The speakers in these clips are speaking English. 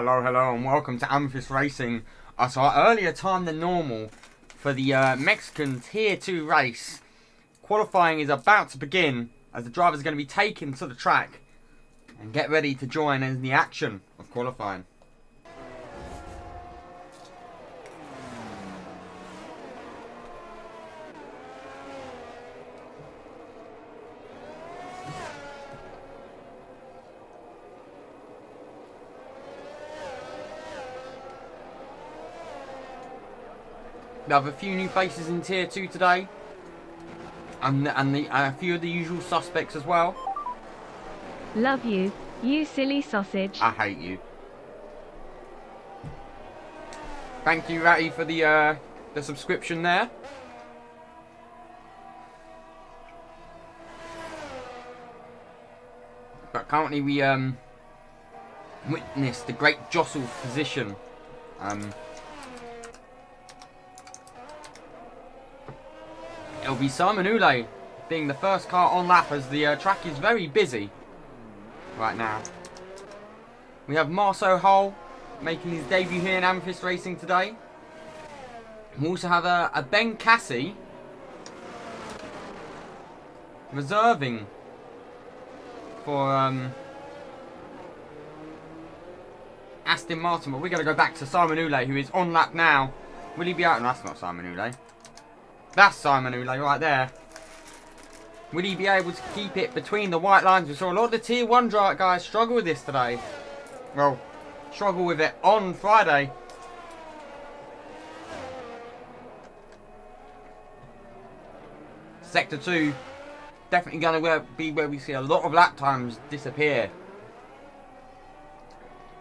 Hello, hello, and welcome to Amethyst Racing. So earlier time than normal for the Mexican Tier 2 race. Qualifying is about to begin as the drivers are going to be taken to the track and get ready to join in the action of qualifying. We have a few new faces in Tier 2 today. And a few of the usual suspects as well. Love you, you silly sausage. I hate you. Thank you, Ratty, for the subscription there. But currently we witness the great jostle position. It'll be Simon Oulé being the first car on lap as the track is very busy right now. We have Marceau Hull making his debut here in Amethyst Racing today. We also have a Ben Cassie reserving for Aston Martin. But we're going to go back to Simon Oulé, who is on lap now. Will he be out? No, that's not Simon Oulé. That's Simon Oulé right there. Will he be able to keep it between the white lines? We saw a lot of the Tier 1 guys struggle with this today. Well, struggle with it on Friday. Sector 2, definitely going to be where we see a lot of lap times disappear.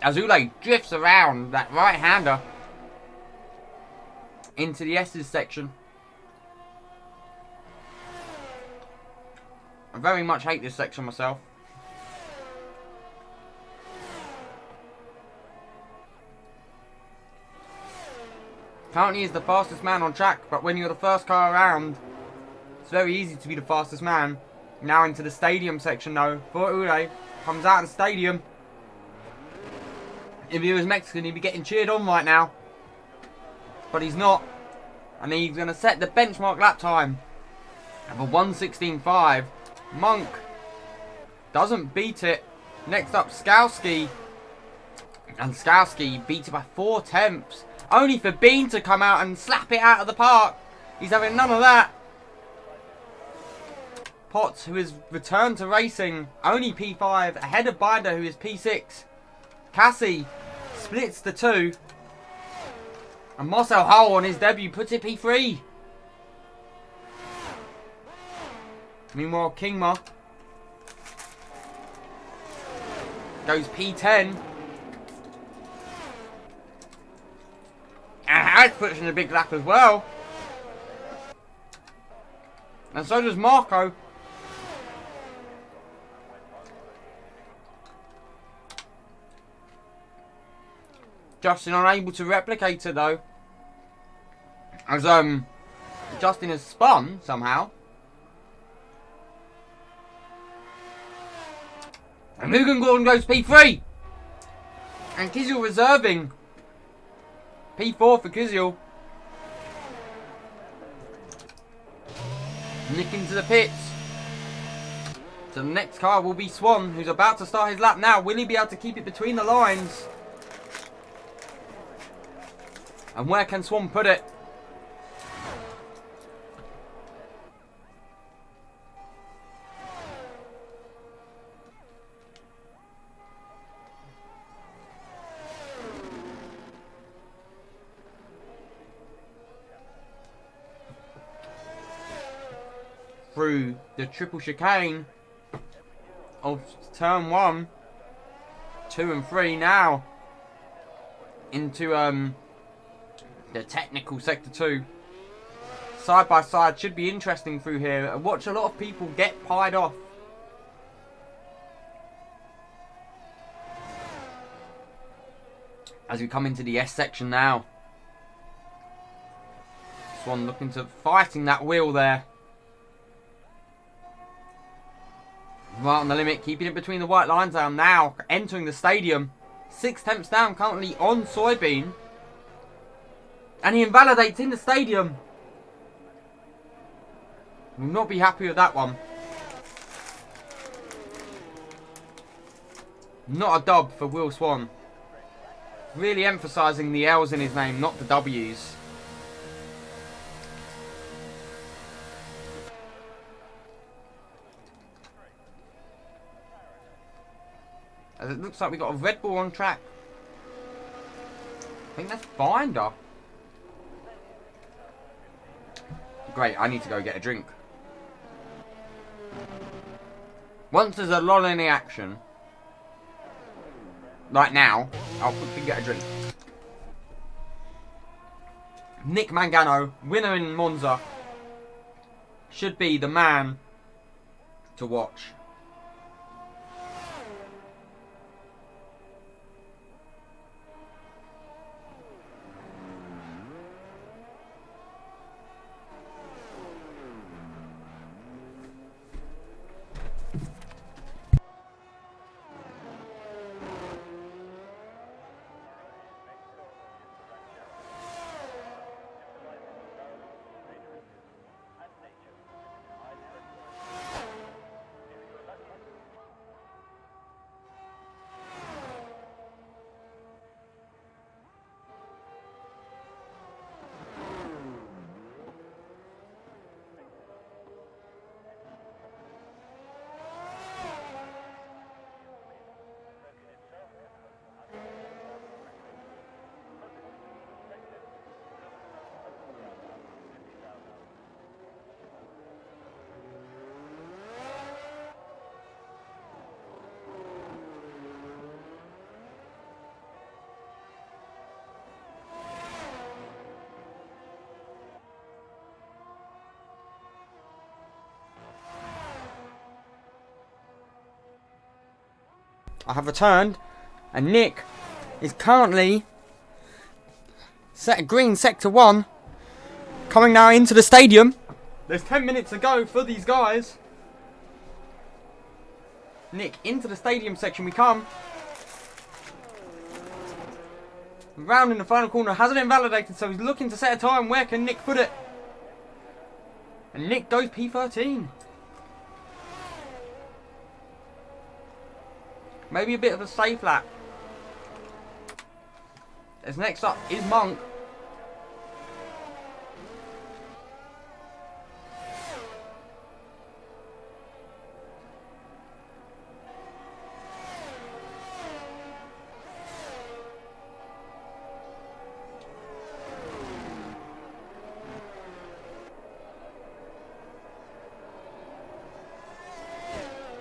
As Oulé drifts around that right-hander into the S's section. I very much hate this section myself. Currently is the fastest man on track, but when you're the first car around, it's very easy to be the fastest man. Now into the stadium section though, for Oulé, comes out of the stadium. If he was Mexican, he'd be getting cheered on right now. But he's not. And he's going to set the benchmark lap time of a 1:16.5. Monk doesn't beat it. Next up, Skowski. And Skowski beats it by 4 tenths. Only for Bean to come out and slap it out of the park. He's having none of that. Potts, who has returned to racing, only P5, ahead of Binder, who is P6. Cassie splits the 2. And Marceau Hull on his debut puts it P3. Meanwhile, Kingma goes P10. And Harris puts in a big lap as well. And so does Marco. Justin unable to replicate it though. As Justin has spun somehow. And Mugen Gordon goes P3. And Kizil reserving. P4 for Kizil. Nick into the pits. So the next car will be Swan, who's about to start his lap now. Will he be able to keep it between the lines? And where can Swan put it? Through the triple chicane of turn 1, 2 and 3 now into the technical sector 2. Side by side should be interesting through here. I watch a lot of people get pied off. As we come into the S section now. Swan looking to fighting that wheel there. Right on the limit, keeping it between the white lines. I am now entering the stadium. 6 temps down currently on Soybean. And he invalidates in the stadium. Will not be happy with that one. Not a dub for Will Swan. Really emphasising the L's in his name, not the W's. As it looks like we got a Red Bull on track. I think that's Binder. Great, I need to go get a drink. Once there's a lull in the action, like now, I'll quickly get a drink. Nick Mangano, winner in Monza, should be the man to watch. I have returned, and Nick is currently set at green sector 1, coming now into the stadium. There's 10 minutes to go for these guys. Nick, into the stadium section we come. Round in the final corner, hasn't invalidated, so he's looking to set a time. Where can Nick put it? And Nick goes P13. Maybe a bit of a safe lap. As next up is Monk.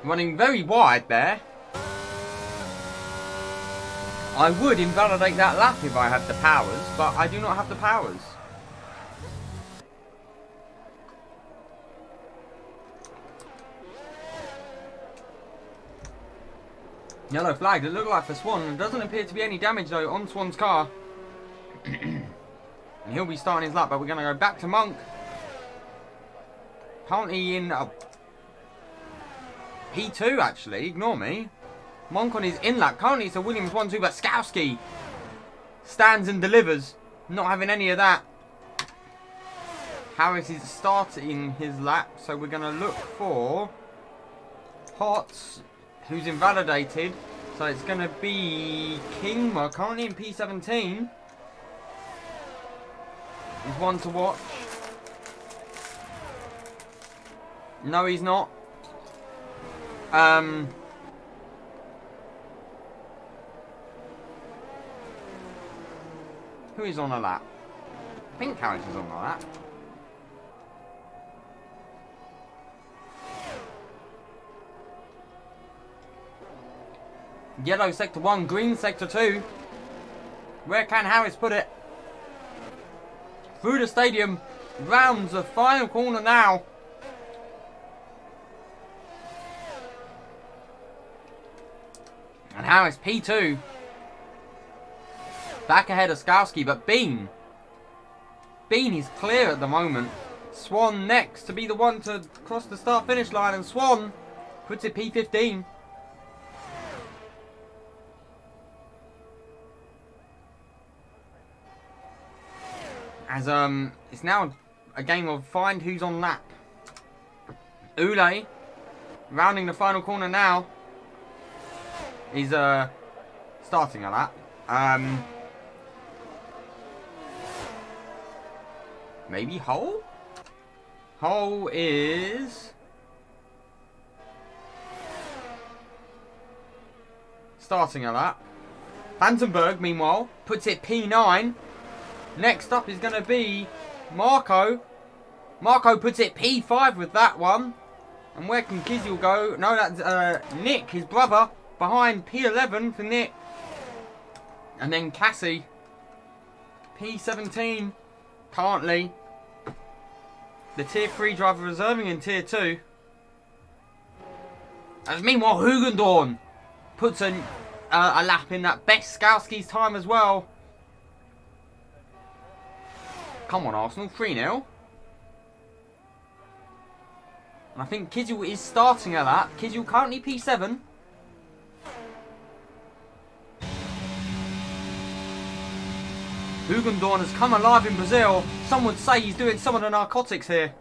Running very wide there. I would invalidate that lap if I had the powers, but I do not have the powers. Yellow flag, it looked like for Swan. There doesn't appear to be any damage though on Swan's car. And he'll be starting his lap, but we're going to go back to Monk. Currently in P2 actually, ignore me. Monk on his in lap. Currently it's a Williams 1-2, but Skowski stands and delivers. Not having any of that. Harris is starting his lap, so we're going to look for Potts, who's invalidated. So it's going to be Kingma, currently in P17. He's one to watch. No, he's not. Who is on a lap? I think Harris is on a lap. Yellow sector 1, green sector 2. Where can Harris put it? Through the stadium, rounds the final corner now. And Harris P2. Back ahead of Skowski, but Bean is clear at the moment. Swan next to be the one to cross the start-finish line, and Swan puts it P15. As it's now a game of find who's on lap. Ule, rounding the final corner now, is starting a lap. Maybe Hole? Hole is starting a lap. Vandenberg, meanwhile, puts it P9. Next up is going to be Marco. Marco puts it P5 with that one. And where can Kizel go? No, that's Nick, his brother, behind P11 for Nick. And then Cassie, P17, currently. The Tier 3 driver reserving in Tier 2. As meanwhile, Hugendorn puts a lap in that best Skowski's time as well. Come on, Arsenal, 3-0. And I think Kizel is starting a lap. Kizel currently P7. Hugendorn has come alive in Brazil. Some would say he's doing some of the narcotics here.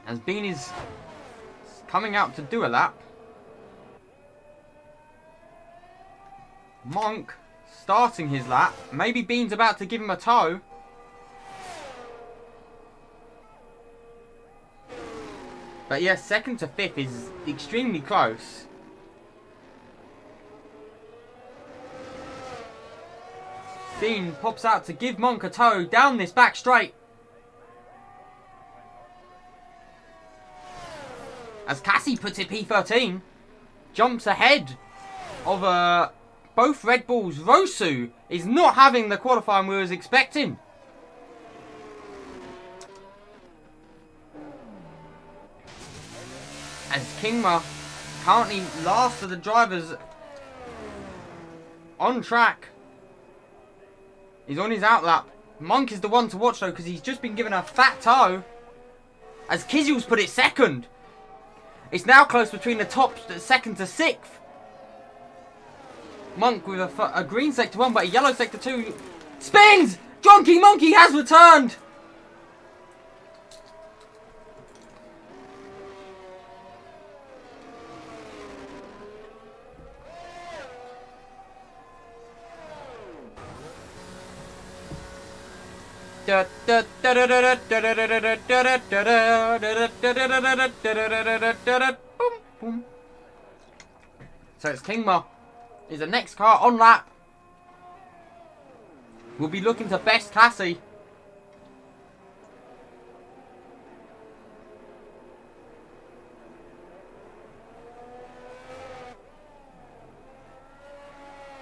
As Bean is coming out to do a lap. Monk starting his lap. Maybe Bean's about to give him a tow. But yes, second to fifth is extremely close. Bean pops out to give Monk a tow down this back straight. As Cassie puts it P13, jumps ahead of both Red Bulls. Rosu is not having the qualifying we was expecting. As Kingma, currently last of the drivers on track, is on his outlap. Monk is the one to watch though, because he's just been given a fat toe. As Kizel's put it second. It's now close between the top second to sixth. Monk with a green sector 1, but a yellow sector 2. Spins! Drunky Monkey has returned! So it's Kingma is the next car on lap. We'll be looking to best Cassie.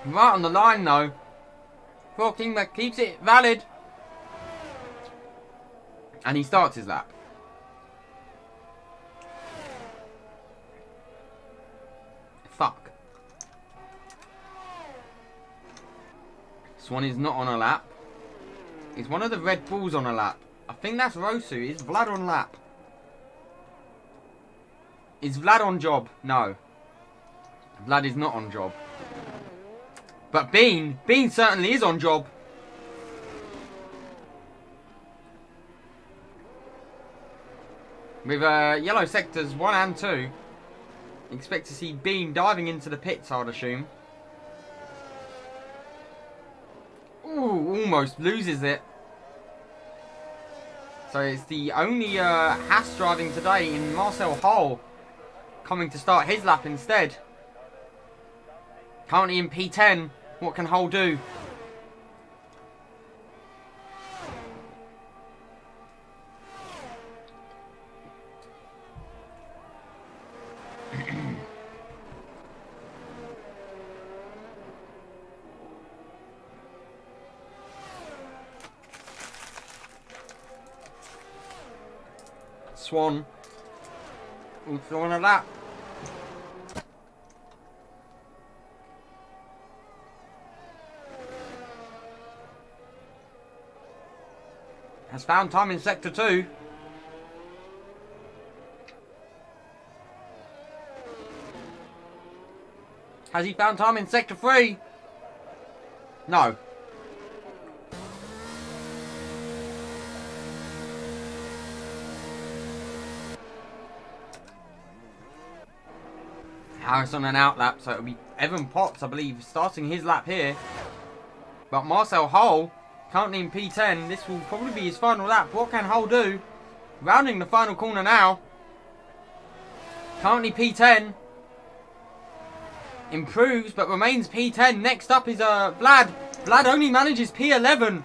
Right on the line though. For Kingma keeps it valid. And he starts his lap. Fuck. Swan is not on a lap. Is one of the Red Bulls on a lap? I think that's Rosu. Is Vlad on lap? Is Vlad on job? No. Vlad is not on job. But Bean certainly is on job. With yellow sectors 1 and 2. Expect to see Bean diving into the pits, I'd assume. Ooh, almost loses it. So it's the only Haas driving today in Marcel Hull coming to start his lap instead. Currently in P10. What can Hull do? Swan. Also on a lap. Has found time in sector 2. Has he found time in Sector 3? No. Harris on an outlap, so it'll be Evan Potts, I believe, starting his lap here. But Marcel Hull, currently in P10, this will probably be his final lap. What can Hull do? Rounding the final corner now. Currently P10. Improves, but remains P10. Next up is Vlad. Vlad only manages P11.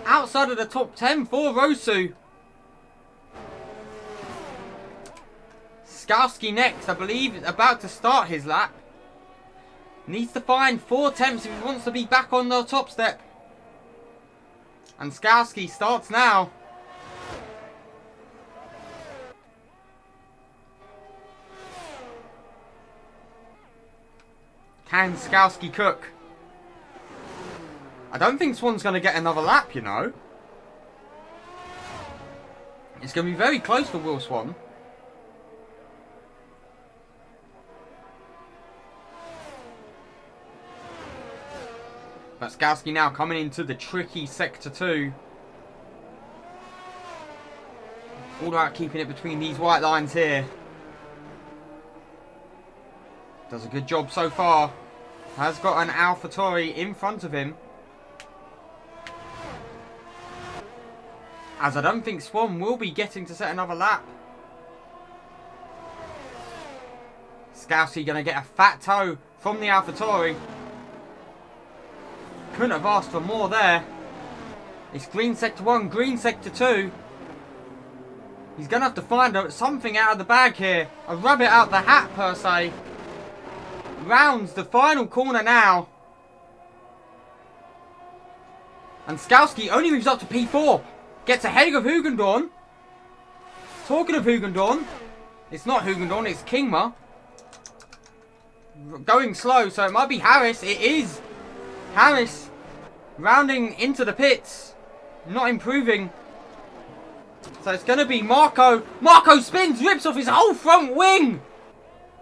Outside of the top 10 for Rosu. Skowski next, I believe, about to start his lap. Needs to find 4 attempts if he wants to be back on the top step. And Skowski starts now. Can Skowski cook? I don't think Swan's going to get another lap, you know. It's going to be very close for Will Swan. But Skowski now coming into the tricky Sector 2. All about keeping it between these white lines here. Does a good job so far. Has got an AlphaTauri in front of him. As I don't think Swan will be getting to set another lap. Skowski going to get a fat toe from the AlphaTauri. Couldn't have asked for more there. It's green Sector 1, green Sector 2. He's going to have to find something out of the bag here. A rabbit out the hat, per se. Rounds the final corner now. And Skowski only moves up to P4. Gets ahead of Hugendorn. Talking of Hugendorn, it's not Hugendorn, it's Kingma. Going slow, so it might be Harris. It is Harris rounding into the pits. Not improving. So it's going to be Marco. Marco spins, rips off his whole front wing.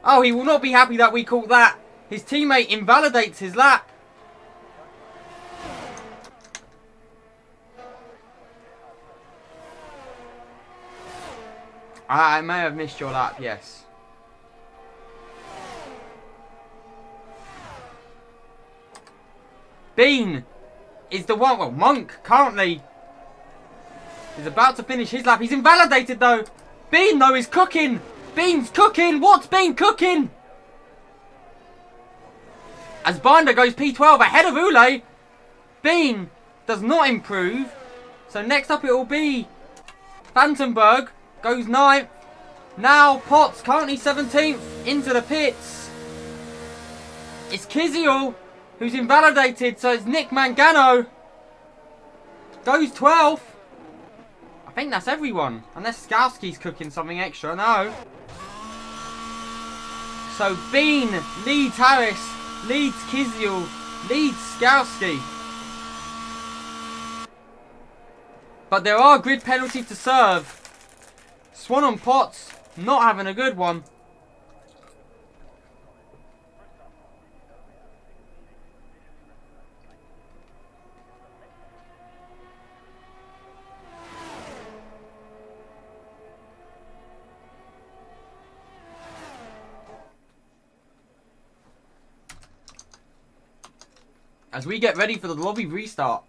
Oh, he will not be happy that we caught that. His teammate invalidates his lap. I may have missed your lap, yes. Bean is the one. Well, Monk currently is about to finish his lap. He's invalidated though. Bean though is cooking. Bean's cooking. What's Bean cooking? As Binder goes P12 ahead of Ule. Bean does not improve. So next up it will be Vandenberg. Goes 9th. Now Potts currently 17th into the pits. It's Kiziel who's invalidated. So it's Nick Mangano. Goes 12th. I think that's everyone. Unless Skowski's cooking something extra. No. So Bean leads Harris. Leads Kiziel. Leads Skowski. But there are grid penalties to serve. Swan on Potts not having a good one. As we get ready for the lobby restart.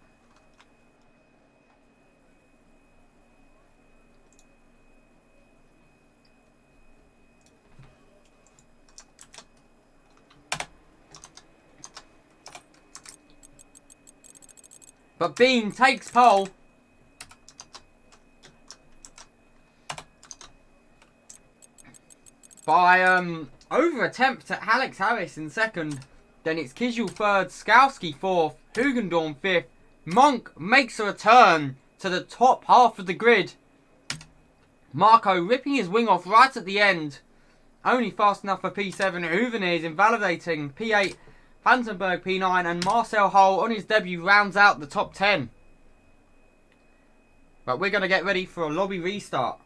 But Bean takes pole. By over attempt at Alex Harris in second. Then it's Kiziel third, Skowski fourth, Hugendorn fifth. Monk makes a return to the top half of the grid. Marco ripping his wing off right at the end. Only fast enough for P7. Huvene is invalidating P8. Vandenberg P9 and Marcel Hull on his debut rounds out the top 10. But we're going to get ready for a lobby restart.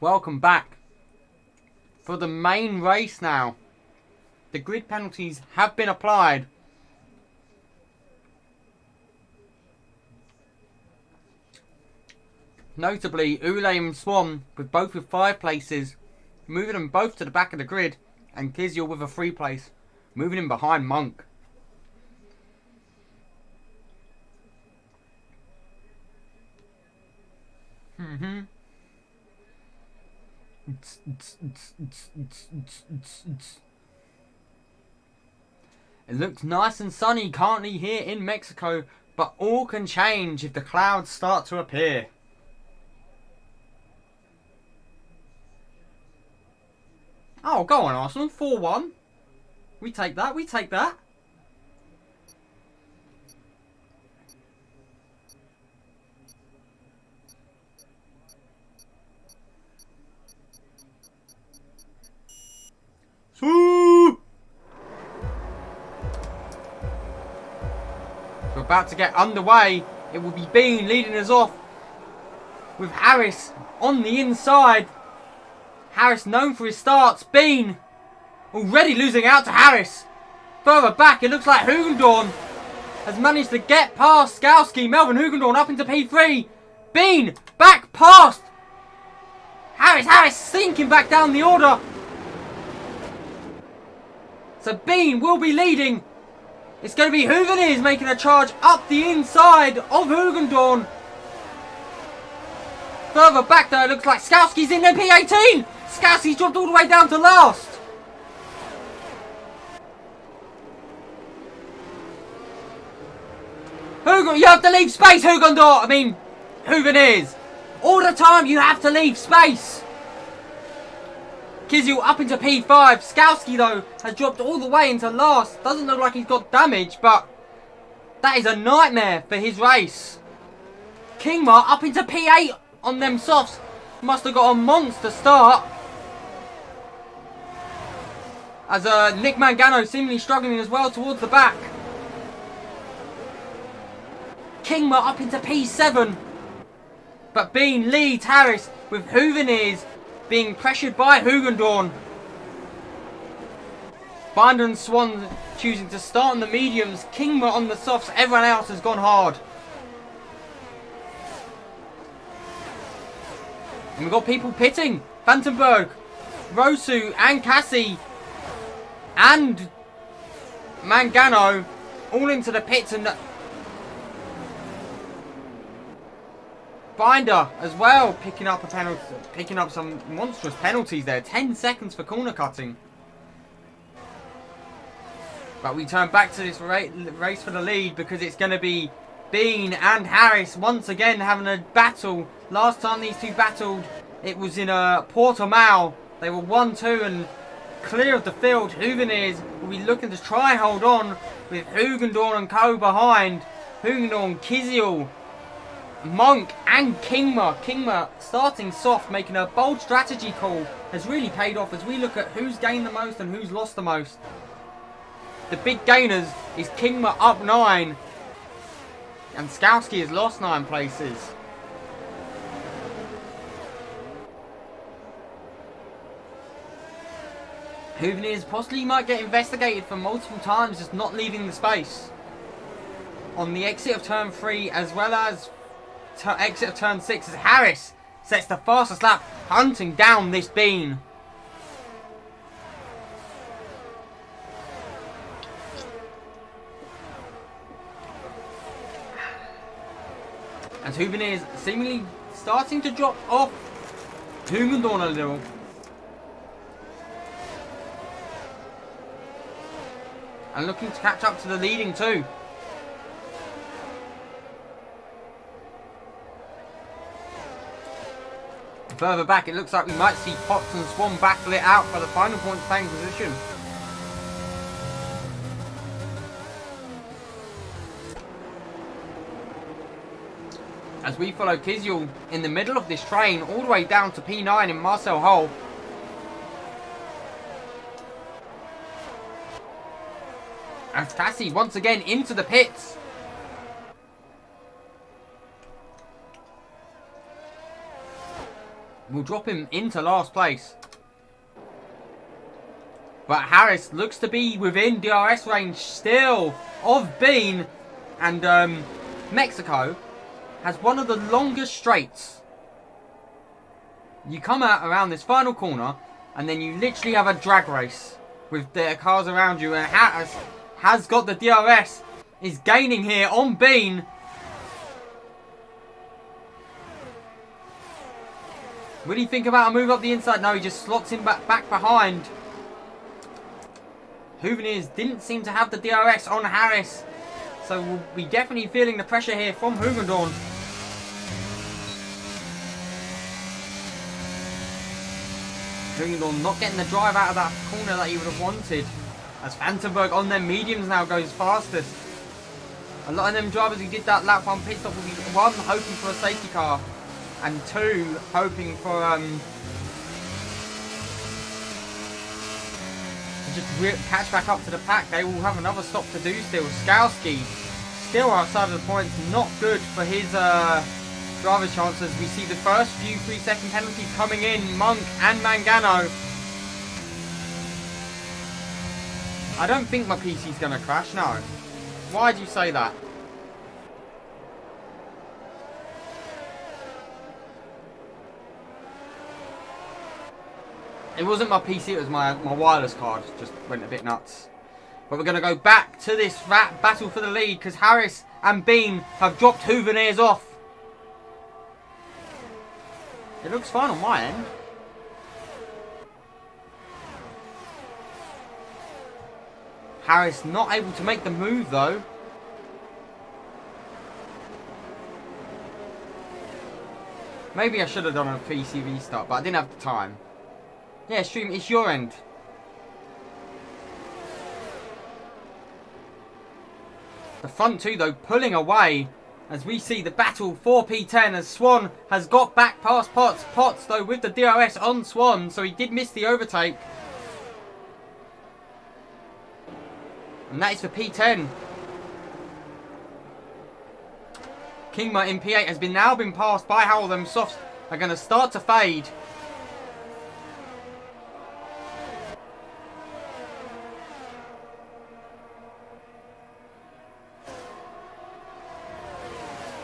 Welcome back for the main race now. The grid penalties have been applied. Notably, Ule and Swan with both with 5 places, moving them both to the back of the grid, and Kiziel with a 3 place, moving him behind Monk. It looks nice and sunny currently here in Mexico, but all can change if the clouds start to appear. Oh, go on, Arsenal. 4-1. We take that. We take that. We're about to get underway. It will be Bean leading us off with Harris on the inside. Harris known for his starts. Bean already losing out to Harris. Further back, it looks like Hugendorn has managed to get past Skowski. Melvin Hugendorn up into P3. Bean back past Harris sinking back down the order. So Bean will be leading. It's going to be Hugeners making a charge up the inside of Hugendorn. Further back though, it looks like Skowski's in there, P18. Skowski's dropped all the way down to last. You have to leave space, Hugeners. All the time you have to leave space. Kiziel up into P5. Skowski though has dropped all the way into last. Doesn't look like he's got damage, but that is a nightmare for his race. Kingma up into P8 on them softs. Must have got a monster start. As Nick Mangano seemingly struggling as well towards the back. Kingma up into P7. But Bean leads Harris with Hugeners being pressured by Hugendorn. Binder and Swan choosing to start on the mediums. Kingma on the softs. Everyone else has gone hard. And we've got people pitting. Vandenberg, Rosu and Cassie and Mangano all into the pits, and Binder as well picking up a penalty, picking up some monstrous penalties there. 10 seconds for corner cutting. But we turn back to this race for the lead because it's going to be Bean and Harris once again having a battle. Last time these two battled, it was in Portimao. They were 1-2 and clear of the field. Hugeners will be looking to try and hold on with Hugendorn and co behind. Hugendorn, Kiziel, Monk and Kingma. Kingma starting soft, making a bold strategy call, has really paid off as we look at who's gained the most and who's lost the most. The big gainers is Kingma up 9 and Skowski has lost 9 places. Hugeners possibly might get investigated for multiple times, just not leaving the space. On the exit of turn 3 as well as exit of turn 6 as Harris sets the fastest lap, hunting down this Bean. As Hugeners seemingly starting to drop off Hugendorn a little. And looking to catch up to the leading two. Further back, it looks like we might see Potts and Swan battle it out for the final points playing position. As we follow Kiziel in the middle of this train, all the way down to P9 in Marcel Hull. As Cassie once again into the pits. will drop him into last place. But Harris looks to be within DRS range still of Bean. And Mexico has one of the longest straights. You come out around this final corner and then you literally have a drag race with their cars around you. And Harris has got the DRS. Is gaining here on Bean. What do you think about a move up the inside? No, he just slots him back behind. Hooveneers didn't seem to have the DRS on Harris. So we'll be definitely feeling the pressure here from Hoogendoorn. Hoogendoorn not getting the drive out of that corner that he would have wanted. As Vandenberg on their mediums now goes fastest. A lot of them drivers who did that lap 1 pit stop will be 1, hoping for a safety car. And 2, hoping for just catch back up to the pack. They will have another stop to do still. Skowski still outside of the points. Not good for his driver's chances. We see the first few 3-second penalties coming in. Monk and Mangano. I don't think my PC's going to crash, no. Why do you say that? It wasn't my PC, it was my wireless card. Just went a bit nuts. But we're going to go back to this battle for the lead because Harris and Bean have dropped Hooveneers off. It looks fine on my end. Harris not able to make the move though. Maybe I should have done a PC restart, but I didn't have the time. Yeah, stream, it's your end. The front two, though, pulling away as we see the battle for P10 as Swan has got back past Potts. Potts, though, with the DRS on Swan, so he did miss the overtake. And that is for P10. Kingma in P8 has now been passed by Howell. Them softs are going to start to fade.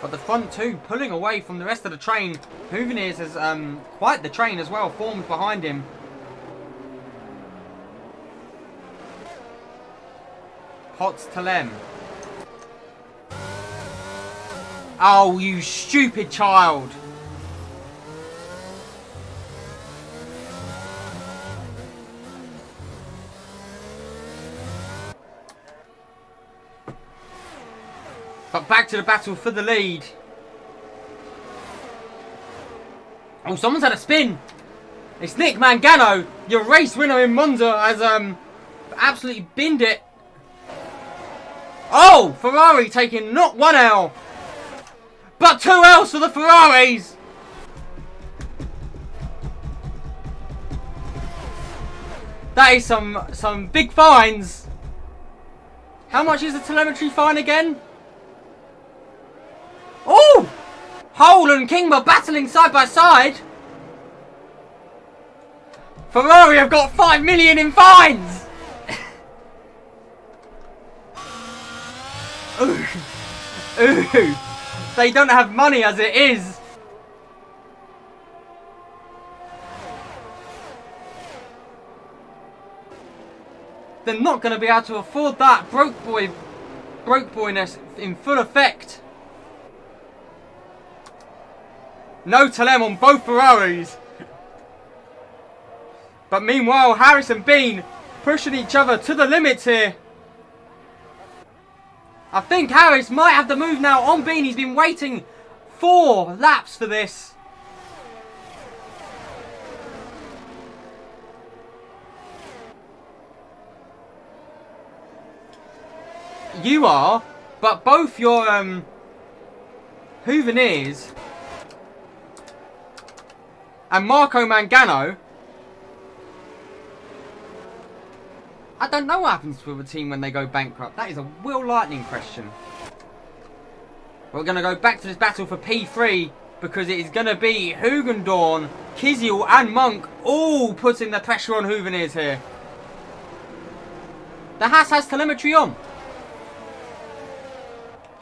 But the front two pulling away from the rest of the train. Hooveneers has quite the train as well formed behind him. Potts to Lem. Oh, you stupid child. But back to the battle for the lead. Oh, someone's had a spin. It's Nick Mangano, your race winner in Monza, has absolutely binned it. Oh, Ferrari taking not 1 L, but 2 L's for the Ferraris. That is some big fines. How much is the telemetry fine again? Oh! Hole and Kingma battling side by side. Ferrari have got 5 million in fines. Ooh. Ooh. They don't have money as it is. They're not going to be able to afford that. Broke boyness in full effect. No Telem on both Ferraris. But meanwhile, Harris and Bean pushing each other to the limits here. I think Harris might have the move now on Bean. He's been waiting 4 laps for this. You are, but both your Hooveneers and Marco Mangano, I don't know what happens with a team when they go bankrupt. That is a Will Lightning question. We're going to go back to this battle for P3 because it is going to be Hugendorn, Kiziel and Monk all putting the pressure on Hooveneers here. The Haas has telemetry on.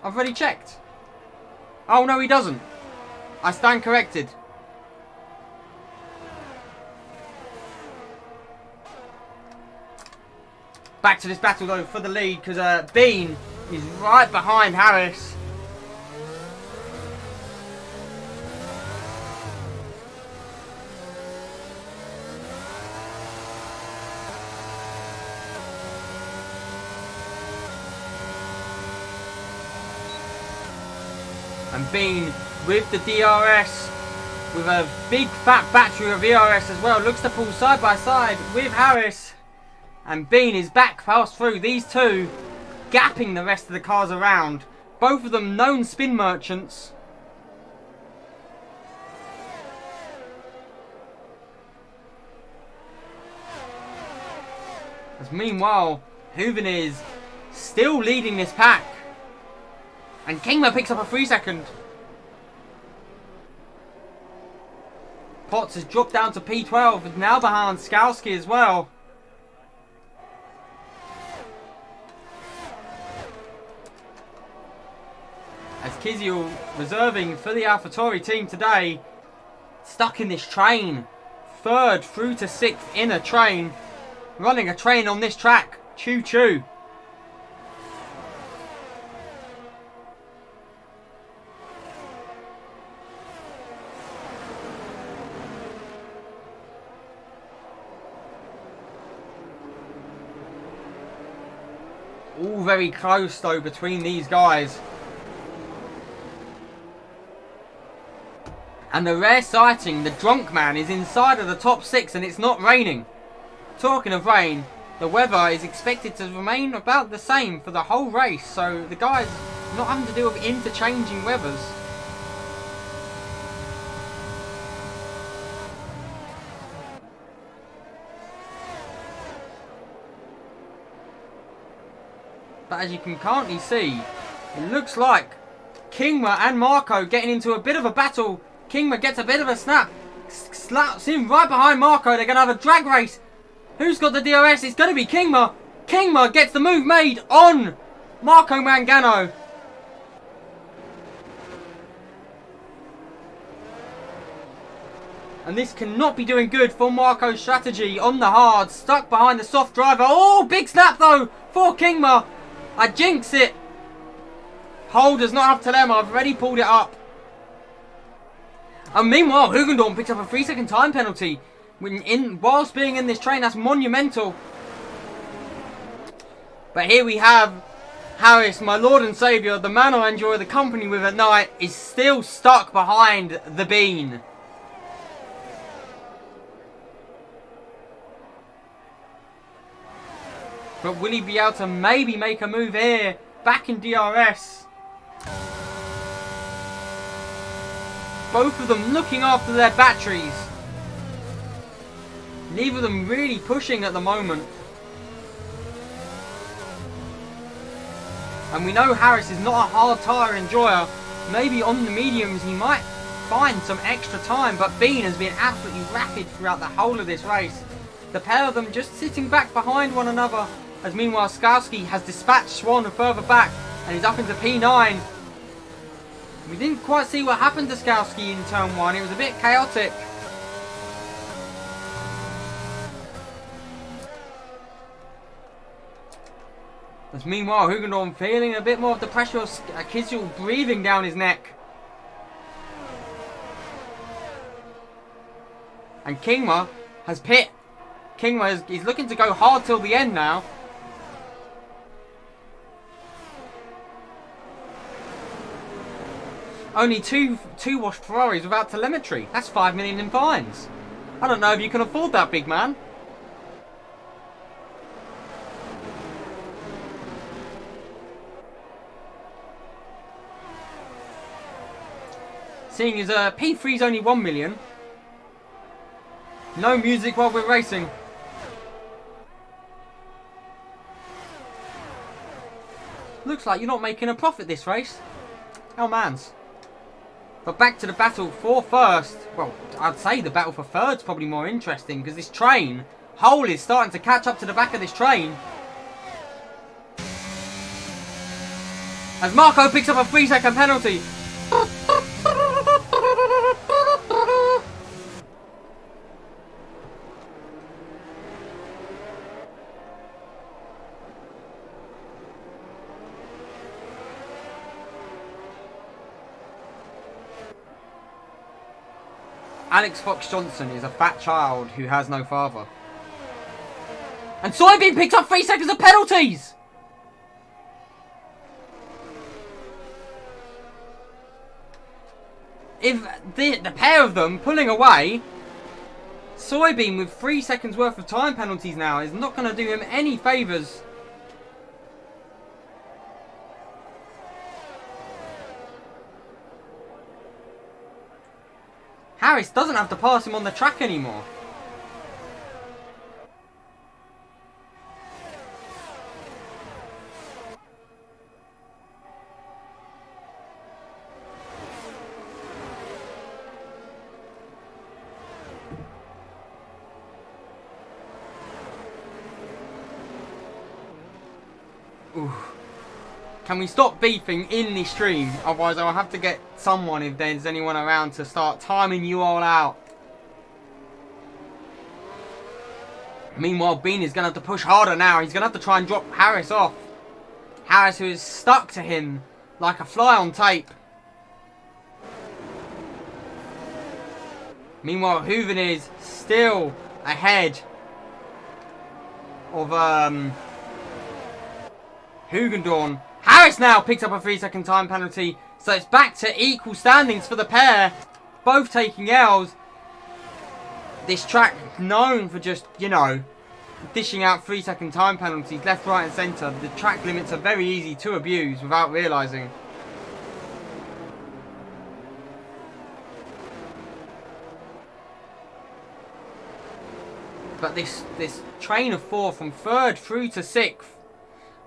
I've already checked. Oh no, he doesn't. I stand corrected. Back to this battle though for the lead, because Bean is right behind Harris. And Bean with the DRS, with a big fat battery of ERS as well, looks to pull side by side with Harris. And Bean is back past through. These two gapping the rest of the cars around. Both of them known spin merchants. As meanwhile, Hooven is still leading this pack. And Kingma picks up a 3 second. Potts has dropped down to P12, now behind Skalski as well. As Kiziel reserving for the AlphaTauri team today, stuck in this train. 3rd through to 6th in a train. Running a train on this track. Choo choo. All very close though between these guys. And the rare sighting, the drunk man, is inside of the top 6 and it's not raining. Talking of rain, the weather is expected to remain about the same for the whole race. So the guys not having to deal with interchanging weathers. But as you can currently see, it looks like Kingma and Marco getting into a bit of a battle. Kingma gets a bit of a snap. Slaps in right behind Marco. They're going to have a drag race. Who's got the DRS? It's going to be Kingma. Kingma gets the move made on Marco Mangano. And this cannot be doing good for Marco's strategy on the hard. Stuck behind the soft driver. Oh, big snap though for Kingma. I jinx it. Hole does not have Telema. I've already pulled it up. And meanwhile, Hugendorn picks up a 3 second time penalty. Whilst being in this train, that's monumental. But here we have Harris, my Lord and Saviour, the man I enjoy the company with at night, is still stuck behind the Bean. But will he be able to maybe make a move here? Back in DRS. Both of them looking after their batteries. Neither of them really pushing at the moment. And we know Harris is not a hard tyre enjoyer. Maybe on the mediums he might find some extra time. But Bean has been absolutely rapid throughout the whole of this race. The pair of them just sitting back behind one another. As meanwhile Skalski has dispatched Swan further back. And he's up into P9. We didn't quite see what happened to Skalski in turn 1. It was a bit chaotic. As meanwhile, Hugendorn feeling a bit more of the pressure of Kiziel breathing down his neck. And Kingma has pit. Kingma is looking to go hard till the end now. Only two washed Ferraris without telemetry. That's 5 million in fines. I don't know if you can afford that, big man. Seeing as P3 is only 1 million. No music while we're racing. Looks like you're not making a profit this race. Oh, mans. But back to the battle for first. Well, I'd say the battle for third's probably more interesting because this train, Hole is starting to catch up to the back of this train. As Marco picks up a 3-second penalty. Alex Fox Johnson is a fat child who has no father. And Soybean picked up 3 seconds of penalties! If the pair of them pulling away, Soybean with 3 seconds worth of time penalties now is not going to do him any favours. Harris doesn't have to pass him on the track anymore. Ooh. Can we stop beefing in the stream? Otherwise I'll have to get someone, if there's anyone around, to start timing you all out. Meanwhile, Bean is going to have to push harder now. He's going to have to try and drop Harris off. Harris, who is stuck to him like a fly on tape. Meanwhile, Hooven is still ahead of Hugendorn. Harris now picks up a 3-second time penalty. So it's back to equal standings for the pair. Both taking L's. This track known for just, you know, dishing out 3-second time penalties left, right and centre. The track limits are very easy to abuse without realising. But this train of 4 from 3rd through to 6th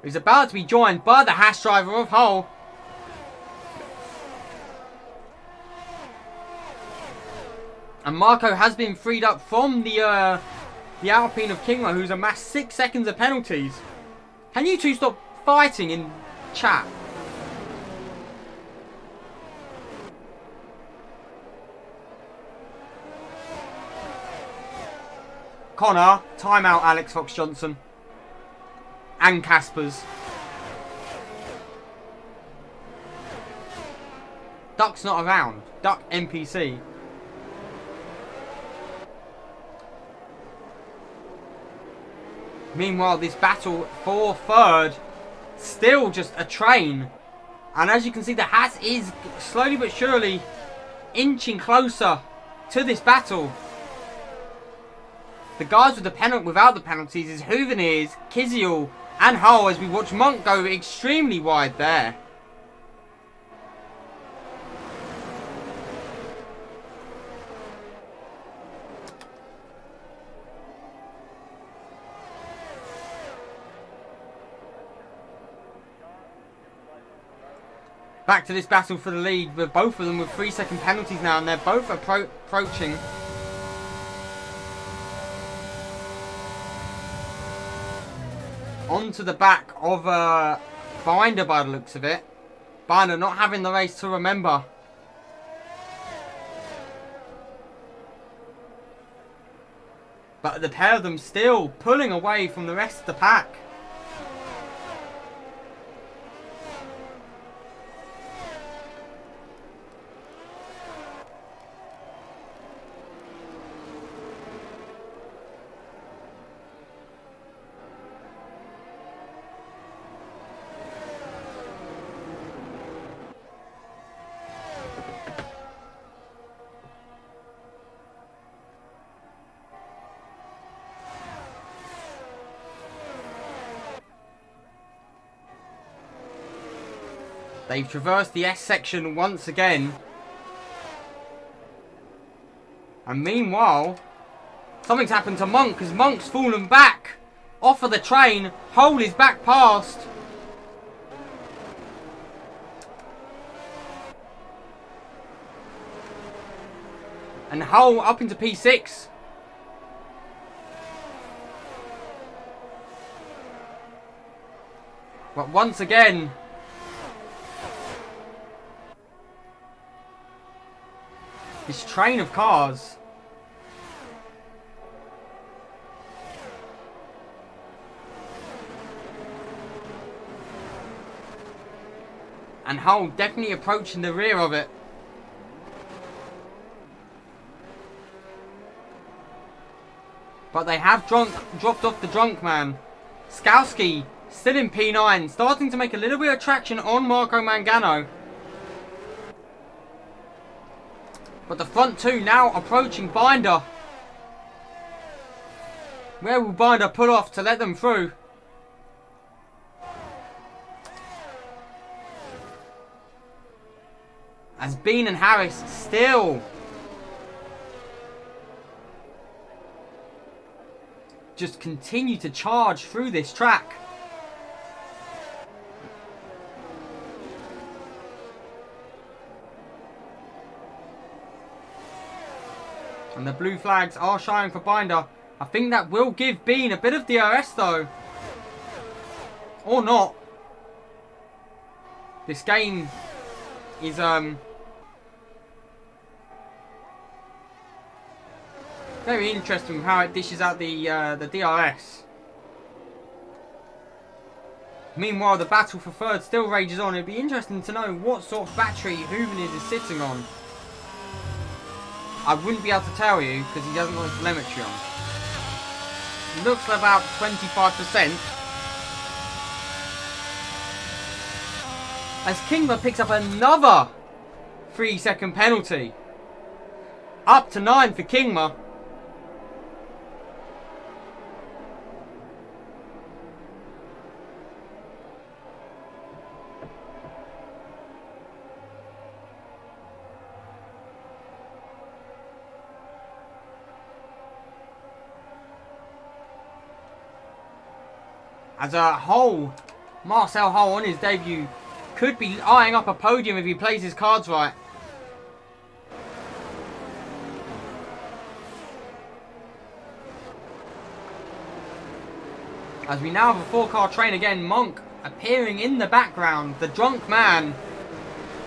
is about to be joined by the Haas driver of Hull. And Marco has been freed up from the Alpine of Kingma, who's amassed 6 seconds of penalties. Can you two stop fighting in chat? Connor, timeout Alex Fox Johnson. And Caspers. Duck's not around. Duck NPC. Meanwhile, this battle for 3rd, still just a train. And as you can see, the Haas is slowly but surely inching closer to this battle. The guys with without the penalties is Hooveneers, Kiziel and Hull, as we watch Monk go extremely wide there. Back to this battle for the lead, with both of them with 3-second penalties now, and they're both approaching. Onto the back of Binder by the looks of it. Binder not having the race to remember. But the pair of them still pulling away from the rest of the pack. They've traversed the S section once again. And meanwhile, something's happened to Monk, as Monk's fallen back off of the train. Hole is back past. And Hull up into P6. But once again, this train of cars and Hull definitely approaching the rear of it. But they have dropped off the drunk man. Skowski still in P9, starting to make a little bit of traction on Marco Mangano. But the front two now approaching Binder. Where will Binder pull off to let them through? As Bean and Harris still just continue to charge through this track. And the blue flags are showing for Binder. I think that will give Bean a bit of DRS though. Or not. This game is very interesting how it dishes out the DRS. Meanwhile, the battle for third still rages on. It'd be interesting to know what sort of battery Hooveners is sitting on. I wouldn't be able to tell you because he doesn't got his telemetry on. Looks like about 25%. As Kingma picks up another 3-second penalty. Up to 9 for Kingma. As a Hull, Marcel Hull on his debut could be eyeing up a podium if he plays his cards right. As we now have a 4-car train again, Monk appearing in the background, the drunk man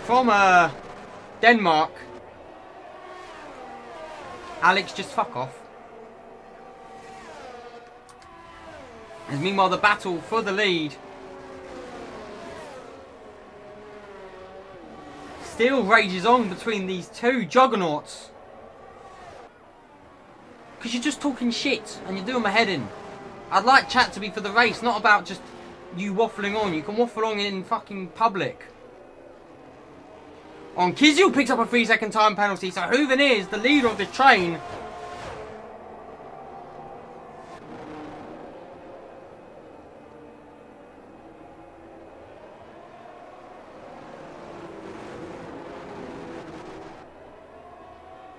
from Denmark. Alex, just fuck off. As meanwhile the battle for the lead still rages on between these two juggernauts. Because you're just talking shit and you're doing my head in. I'd like chat to be for the race, not about just you waffling on. You can waffle on in fucking public. On Kizil picks up a 3-second time penalty, so Hooven is the leader of this train.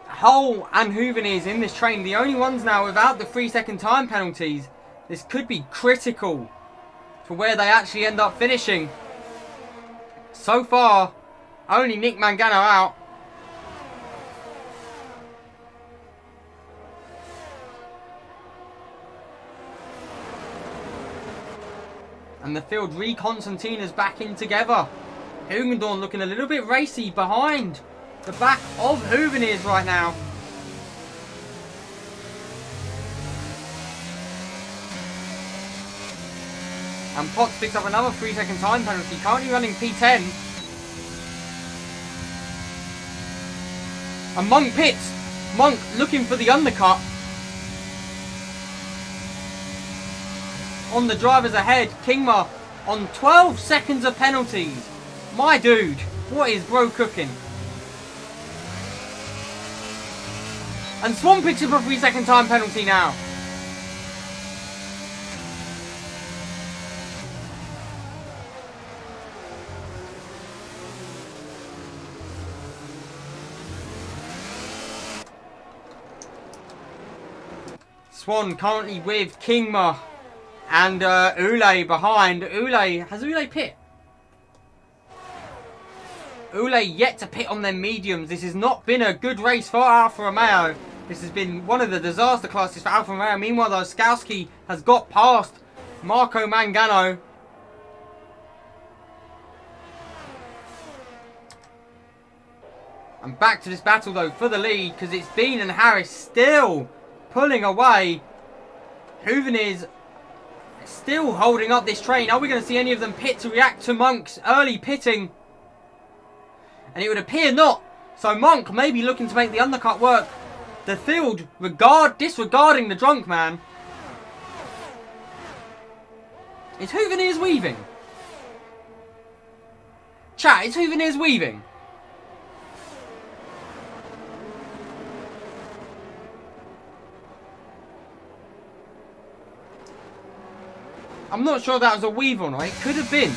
Hull and Hooven is in this train, the only ones now without the 3-second time penalties. This could be critical for where they actually end up finishing. So far, only Nick Mangano out. And the field re-Constantina's back in together. Hugendorn looking a little bit racy behind the back of Hooven is right now. And Potts picks up another 3-second time penalty, currently running P10. And Monk pits. Monk looking for the undercut. On the drivers ahead, Kingma on 12 seconds of penalties. My dude, what is bro cooking? And Swan picks up a 3-second time penalty now. Swan currently with Kingma and Ule behind. Has Ule pit? Ule yet to pit on their mediums. This has not been a good race for Alfa Romeo. This has been one of the disaster classes for Alfa Romeo. Meanwhile, though, Skowski has got past Marco Mangano. And back to this battle, though, for the lead, because it's Bean and Harris still pulling away. Hooven still holding up this train. Are we going to see any of them pit to react to Monk's early pitting? And it would appear not. So Monk may be looking to make the undercut work. The field disregarding the drunk man. Is Hooven's weaving? Chat, is Hooven's weaving? I'm not sure that was a weave or not. It could have been.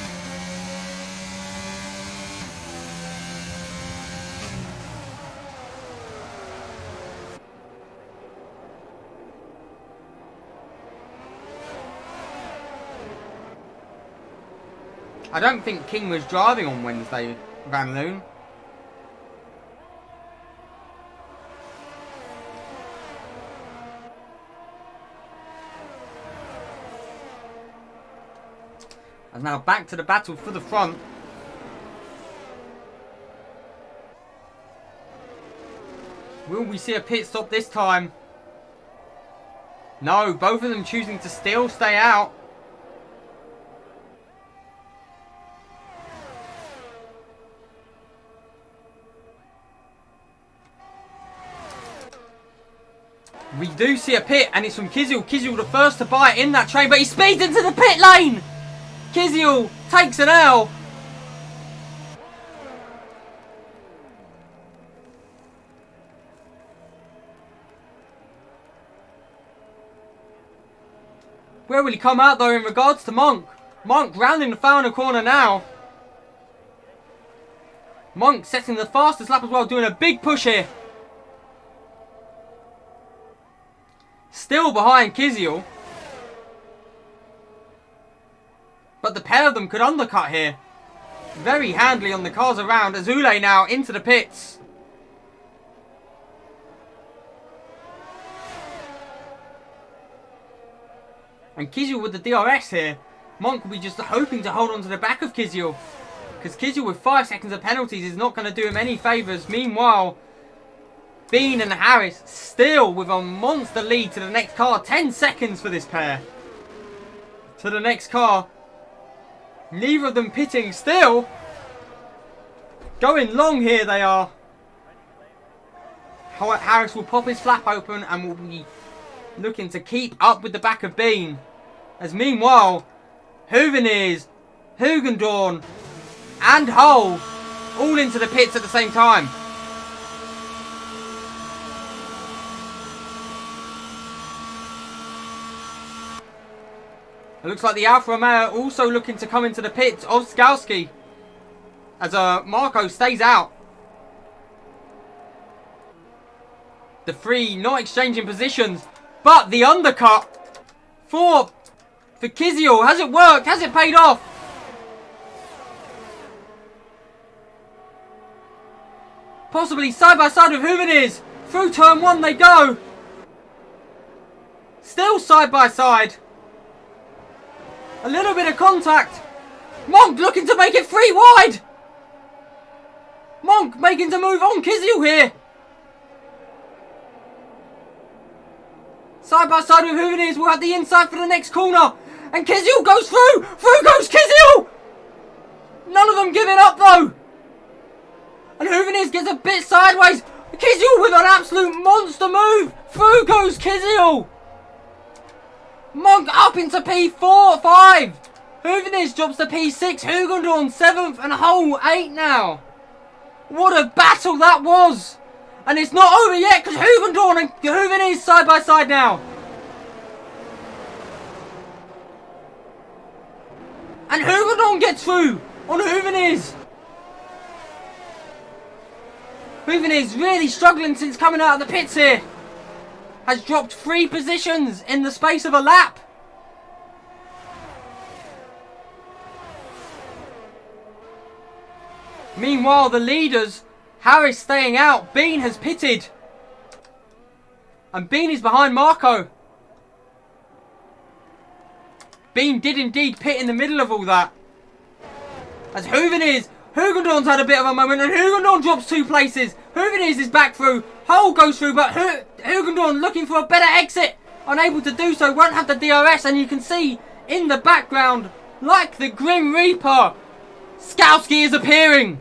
I don't think King was driving on Wednesday, Van Loon. And now back to the battle for the front. Will we see a pit stop this time? No, both of them choosing to still stay out. We do see a pit, and it's from Kizil. Kizil the first to buy it in that train, but he speeds into the pit lane! Kizil takes an L. Where will he come out, though, in regards to Monk? Monk rounding the final corner now. Monk setting the fastest lap as well, doing a big push here. Still behind Kizil. But the pair of them could undercut here. Very handily on the cars around. Azule now into the pits. And Kizil with the DRS here. Monk will be just hoping to hold on to the back of Kizil. Because Kizil with 5 seconds of penalties is not going to do him any favours. Meanwhile, Bean and Harris still with a monster lead to the next car. 10 seconds for this pair. To the next car. Neither of them pitting still. Going long here they are. Harris will pop his flap open and will be looking to keep up with the back of Bean. As meanwhile, Hooven's, Hugendorn and Hull all into the pits at the same time. It looks like the Alfa Romeo also looking to come into the pits of Skowski. As Marco stays out. The three not exchanging positions. But the undercut for Kizil. Has it worked? Has it paid off? Possibly side by side with Hooven. Through turn 1 they go. Still side by side. A little bit of contact. Monk looking to make it 3 wide. Monk making to move on Kizil here. Side by side with Hooven. We'll have the inside for the next corner. And Kizil goes through. Through goes Kizil. None of them giving up though. And Hooven gets a bit sideways. Kizil with an absolute monster move. Through goes Kizil. Monk up into P4, 5. Hooven drops to P6. Hugendorn 7th and Hull 8 now. What a battle that was. And it's not over yet because Hugendorn and Hooven side by side now. And Hugendorn gets through on Hooven. Hooven is really struggling since coming out of the pits here. Has dropped 3 positions in the space of a lap. Meanwhile, the leaders, Harris staying out. Bean has pitted. And Bean is behind Marco. Bean did indeed pit in the middle of all that. As Hugendorn's had a bit of a moment, and Hugendorn drops 2 places. Hugendorn is back through. Hull goes through, but Hugendorn looking for a better exit. Unable to do so, won't have the DRS, and you can see in the background, like the Grim Reaper, Skowski is appearing.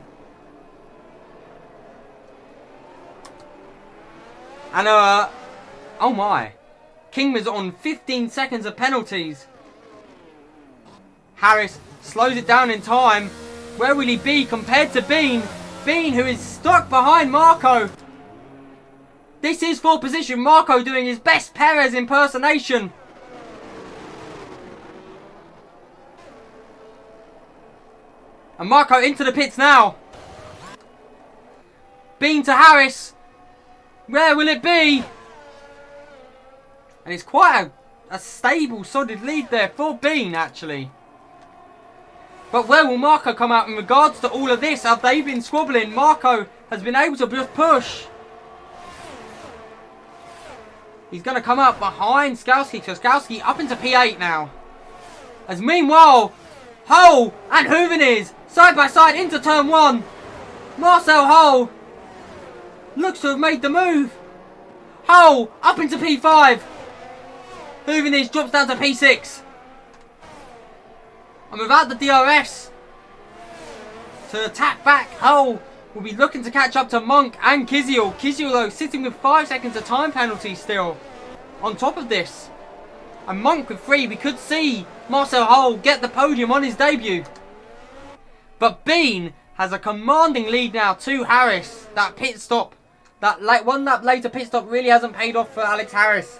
And, oh my. Kingma's on 15 seconds of penalties. Harris slows it down in time. Where will he be compared to Bean? Bean, who is stuck behind Marco. This is for position. Marco doing his best Perez impersonation. And Marco into the pits now. Bean to Harris. Where will it be? And it's quite a stable, solid lead there for Bean, actually. But where will Marco come out in regards to all of this? Have they been squabbling? Marco has been able to just push. He's going to come up behind Skowski. So Skowski up into P8 now. As meanwhile, Hull and Hooven side by side into turn 1. Marcel Hull looks to have made the move. Hull up into P5. Hooven drops down to P6. And without the DRS to attack back, Hull will be looking to catch up to Monk and Kiziel. Kiziel, though, sitting with 5 seconds of time penalty still on top of this. And Monk with 3. We could see Marcel Hull get the podium on his debut. But Bean has a commanding lead now to Harris. That pit stop, that one lap later pit stop really hasn't paid off for Alex Harris.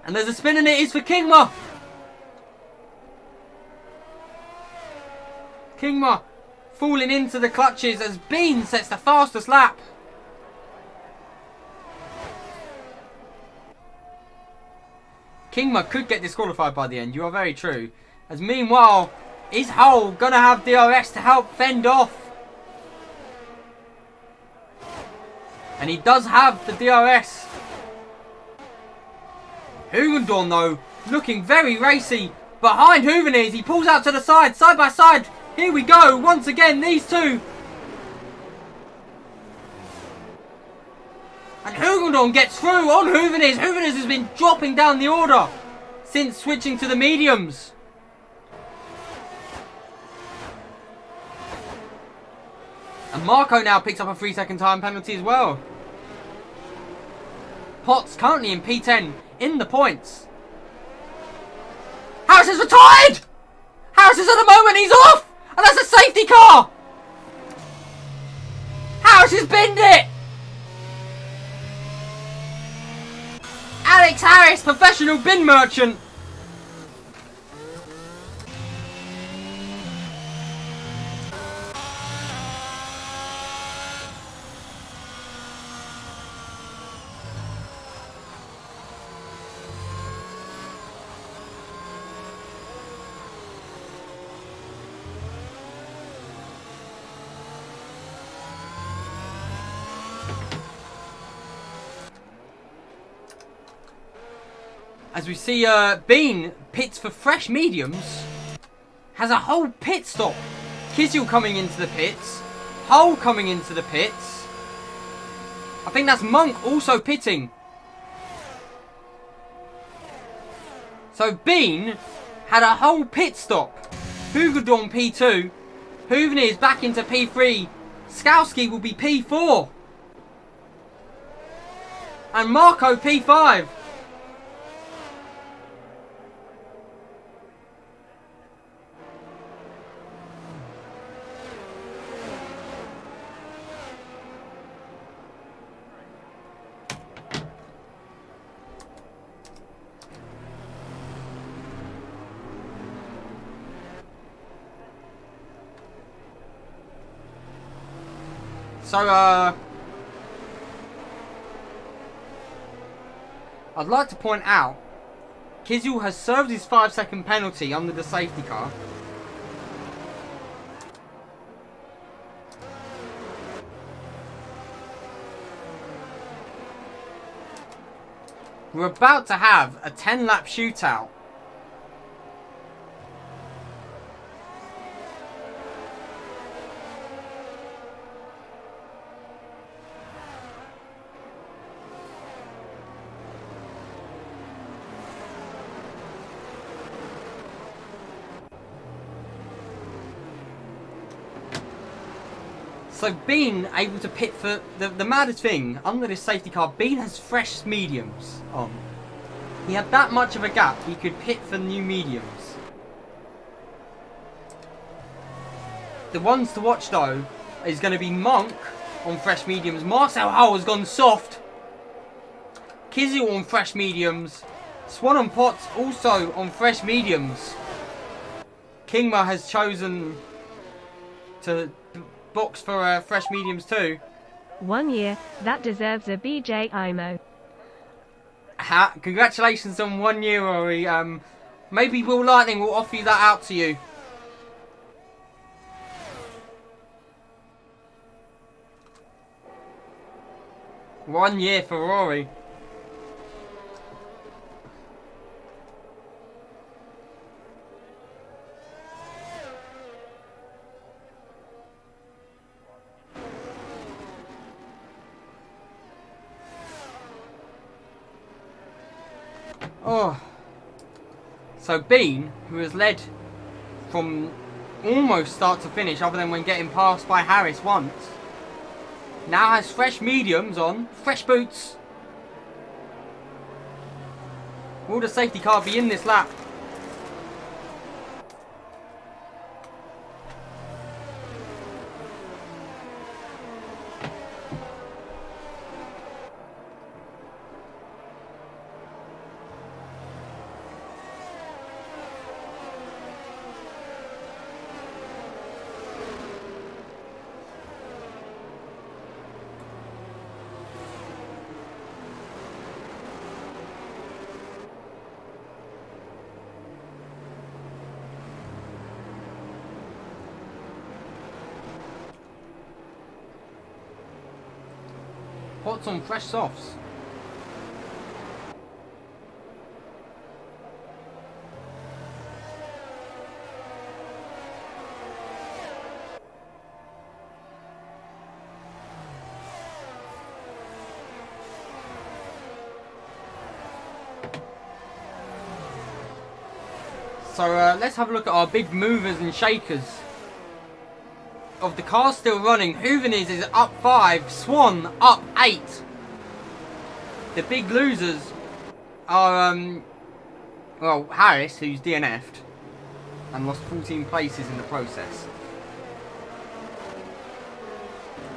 And there's a spin and it is for Kingma. Kingma falling into the clutches as Bean sets the fastest lap. Kingma could get disqualified by the end, you are very true. As meanwhile, is Hull going to have DRS to help fend off? And he does have the DRS. Hugendorn, though, looking very racy. Behind Hooven he pulls out to the side by side. Here we go, once again, these two. And Hugendorn gets through on Hooven Hooven has been dropping down the order since switching to the mediums. And Marco now picks up a 3-second time penalty as well. Potts currently in P10 in the points. Harris is retired! Harris is at the moment, he's off! And that's a safety car! Harris has binned it! Alex Harris, professional bin merchant. As we see Bean pits for fresh mediums, has a whole pit stop. Kiziel coming into the pits, Hull coming into the pits. I think that's Monk also pitting. So Bean had a whole pit stop. Hugendorn P2, Hooven is back into P3, Skowski will be P4. And Marco P5. So, I'd like to point out, Kiziel has served his 5-second penalty under the safety car. We're about to have a 10-lap shootout. So Bean able to pit for the maddest thing under this safety car. Bean has fresh mediums on. He had that much of a gap. He could pit for new mediums. The ones to watch though is going to be Monk on fresh mediums. Marcel Hull has gone soft. Kizil on fresh mediums. Swan and Potts also on fresh mediums. Kingma has chosen to box for fresh mediums too. 1 year, that deserves a BJ IMO. Congratulations on 1 year, Rory. Maybe Will Lightning will offer you that out to you. One year for Rory. Oh, so Bean, who has led from almost start to finish, other than when getting passed by Harris once, now has fresh mediums on, fresh boots. Will the safety car be in this lap? Potts on fresh softs. So let's have a look at our big movers and shakers. Of the cars still running, Hoovenese is up 5, Swan up 8. The big losers are, well, Harris, who's DNF'd and lost 14 places in the process.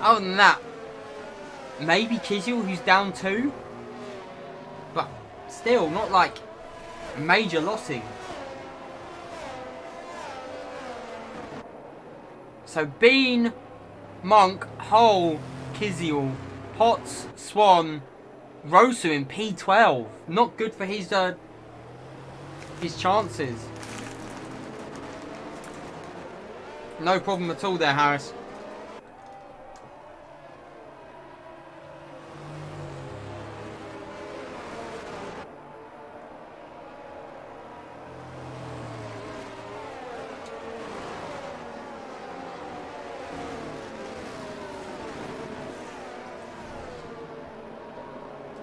Other than that, maybe Kizil, who's down 2, but still not like major lossing. So Bean, Monk, Hull, Kizil, Potts, Swan, Rosu in P12. Not good for his chances. No problem at all there, Harris.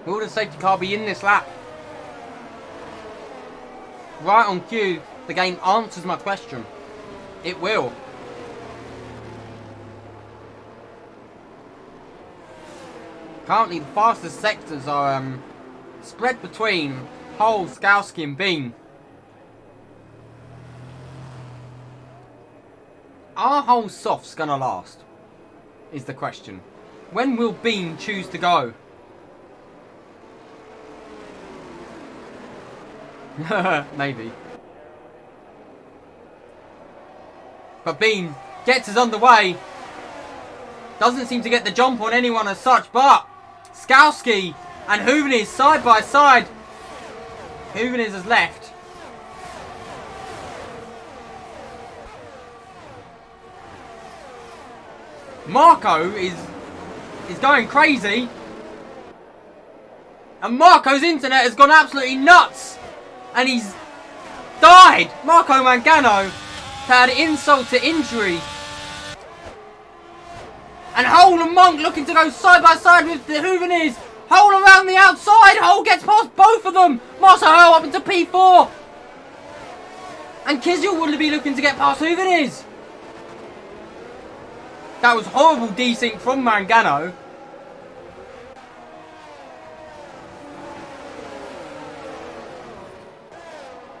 Will the safety car be in this lap? Right on cue, the game answers my question. It will. Currently, the fastest sectors are spread between Hull, Skowski and Bean. Are Hull softs gonna last? Is the question. When will Bean choose to go? Maybe. But Bean gets us underway. Doesn't seem to get the jump on anyone as such, but Skowski and Hoovenese side by side. Hoovenese has left. Marco is going crazy. And Marco's internet has gone absolutely nuts. And he's died. Marco Mangano had insult to injury. And Hole and Monk looking to go side by side with the Hoovenirs. Hole around the outside. Hole gets past both of them. Marcel Hole up into P4. And Kizel will be looking to get past Hoovenirs. That was horrible desync from Mangano.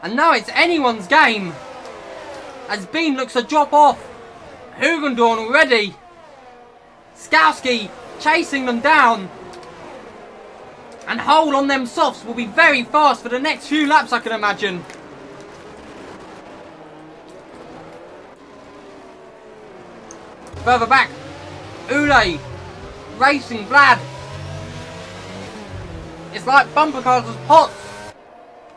And now it's anyone's game. As Bean looks to drop off. Hugendorn already. Skowski chasing them down. And Hole on them softs will be very fast for the next few laps, I can imagine. Further back, Ule racing Vlad. It's like bumper cars as Potts.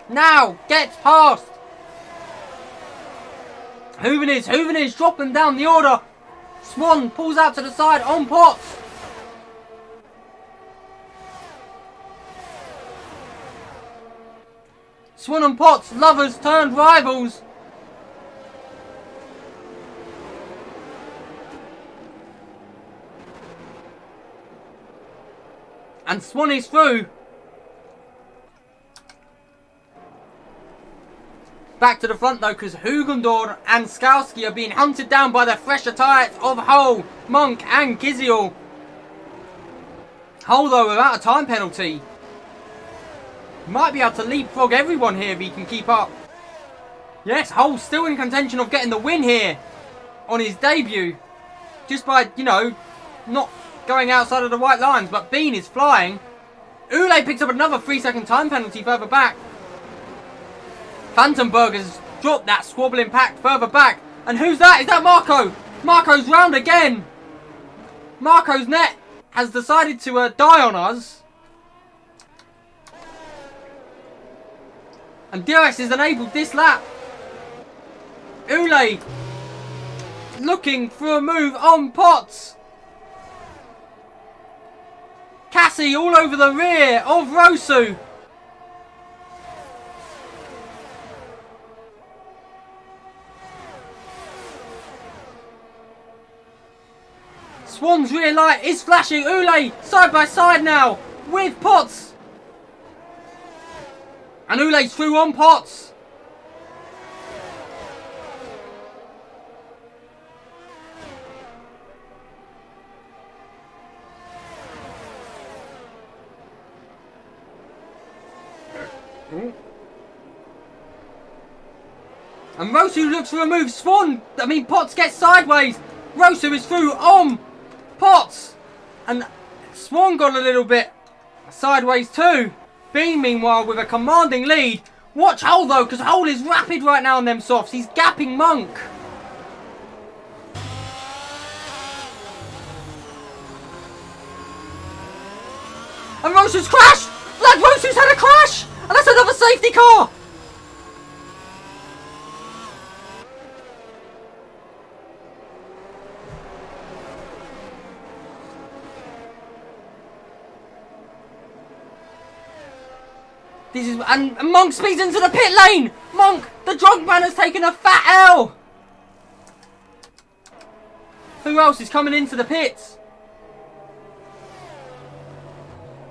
Now gets past. Hoovenirs dropping down the order. Swan pulls out to the side on Potts. Swan and Potts, lovers turned rivals. And Swan is through. Back to the front though, because Hugendorn and Skowski are being hunted down by the fresher tyres of Hole, Monk and Kiziel. Hole though without a time penalty. Might be able to leapfrog everyone here if he can keep up. Yes, Hole still in contention of getting the win here on his debut. Just by, you know, not going outside of the white lines. But Bean is flying. Ule picks up another 3-second time penalty further back. Vandenberg has dropped that squabbling pack further back. And who's that? Is that Marco? Marco's round again. Marco's net has decided to die on us. And DRS is enabled this lap. Ule looking for a move on Potts. Cassie all over the rear of Rosu. Swan's rear light is flashing. Ule side by side now with Potts. And Ule's through on Potts. And Rosu looks for a move. Potts gets sideways. Rosu is through on Potts. And Swan got a little bit sideways too. Bean meanwhile with a commanding lead. Watch Hole though, because Hole is rapid right now on them softs. He's gapping Monk. And Rosu's crashed! Vlad Rosu's had a crash! And that's another safety car! And Monk speeds into the pit lane! Monk, the drunk man, has taken a fat L! Who else is coming into the pits?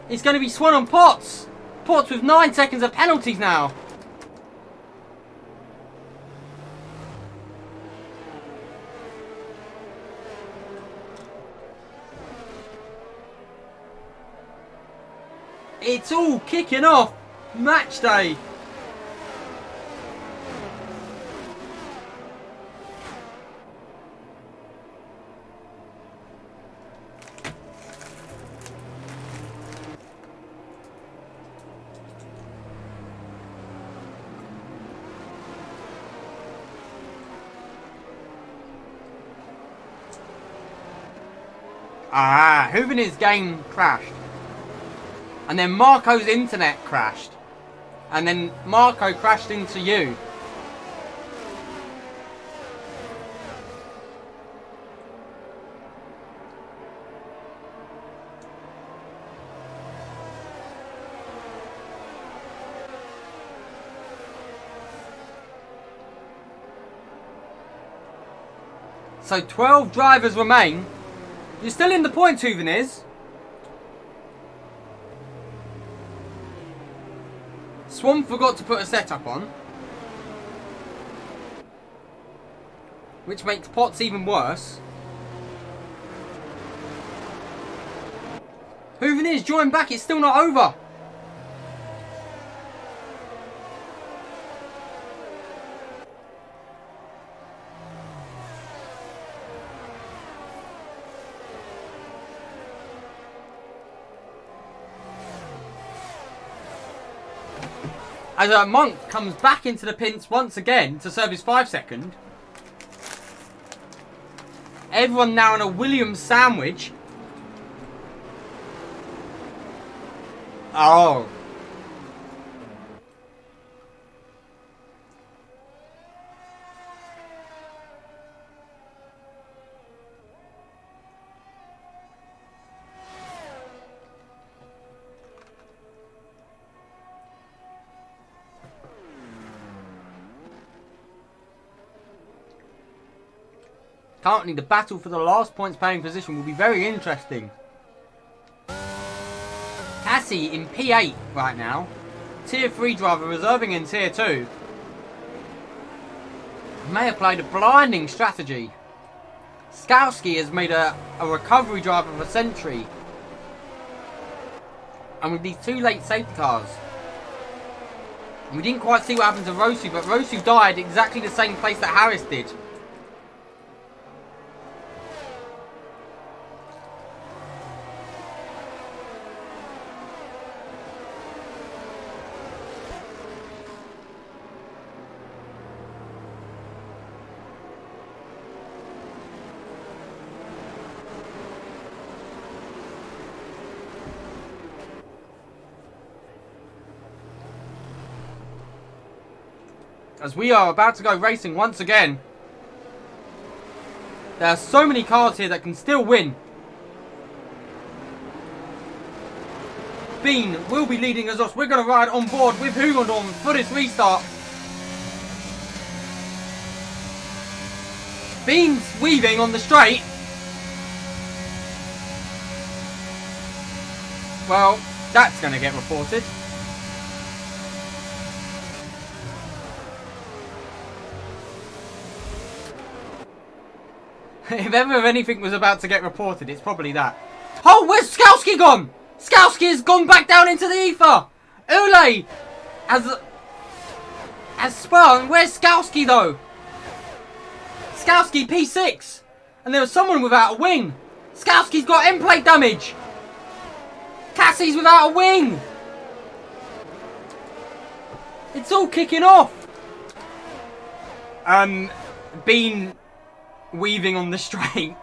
It's going to be Swan and Potts. Potts with 9 seconds of penalties now. It's all kicking off. Match day. Hooven's game crashed. And then Marco's internet crashed. And then Marco crashed into you. So 12 drivers remain. You're still in the point, Souvenirs. Swan forgot to put a setup on, which makes Potts even worse. Souvenirs, join back, it's still not over. As Monk comes back into the pits once again to serve his 5 second. Everyone now in a Williams sandwich. Oh. Currently, the battle for the last points paying position will be very interesting. Cassie in P8 right now. Tier 3 driver reserving in Tier 2. May have played a blinding strategy. Skowski has made a recovery driver for Sentry. And with these 2 late safety cars. And we didn't quite see what happened to Rosu, but Rosu died exactly the same place that Harris did. As we are about to go racing once again. There are so many cars here that can still win. Bean will be leading us off. We're going to ride on board with Hugendorm for this restart. Bean's weaving on the straight. Well, that's going to get reported. If ever anything was about to get reported, it's probably that. Oh, where's Skowski gone? Skowski has gone back down into the ether. Ule has spun. Where's Skowski though? Skowski P6. And there was someone without a wing. Skowski's got end plate damage. Cassie's without a wing. It's all kicking off. Bean weaving on the straight.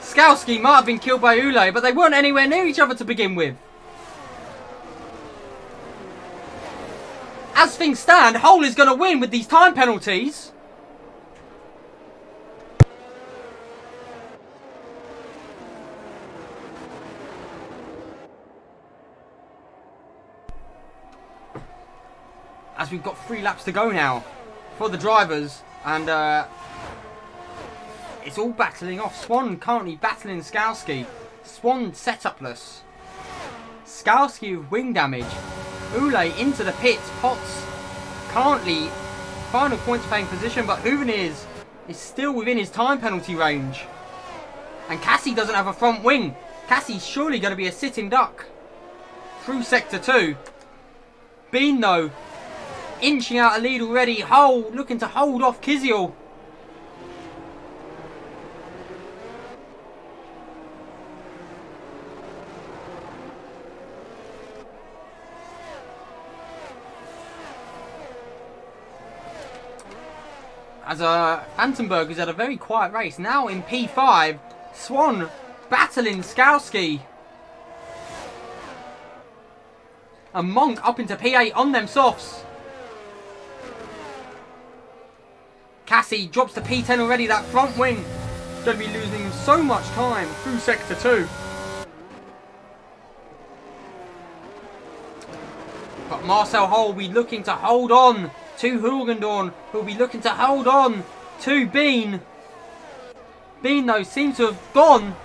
Skowski might have been killed by Ule, but they weren't anywhere near each other to begin with. As things stand, Hole is going to win with these time penalties. As we've got 3 laps to go now for the drivers, and it's all battling off. Swan currently battling Skowski. Swan setupless. Skowski with wing damage. Ule into the pits. Potts currently final points paying position, but Souvenirs is still within his time penalty range. And Cassie doesn't have a front wing. Cassie's surely going to be a sitting duck through Sector 2. Bean though, inching out a lead already. Hole looking to hold off Kiziel. As Fantenberg has had a very quiet race. Now in P5, Swan battling Skowski. And Monk up into P8 on them softs. Cassie drops to P10 already. That front wing going to be losing so much time through Sector 2. But But Marcel Hull will be looking to hold on to Hugendorn, who will be looking to hold on to Bean. Bean, though, seems to have gone.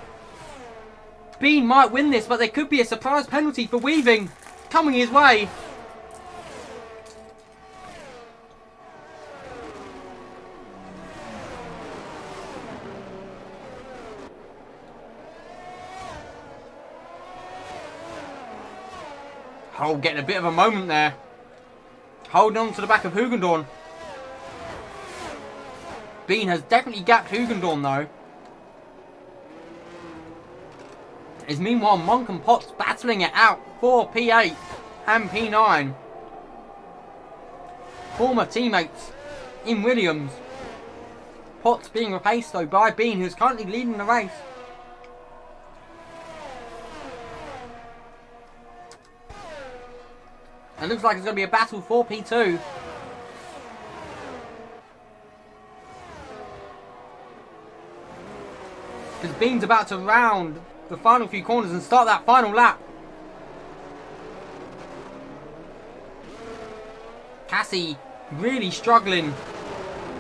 Bean might win this, but there could be a surprise penalty for Weaving coming his way. Hull getting a bit of a moment there. Holding on to the back of Hugendorn. Bean has definitely gapped Hugendorn though. Is meanwhile Monk and Potts battling it out for P8 and P9. Former teammates in Williams. Potts being replaced though by Bean, who's currently leading the race. It looks like it's going to be a battle for P2. Because Bean's about to round the final few corners and start that final lap. Cassie really struggling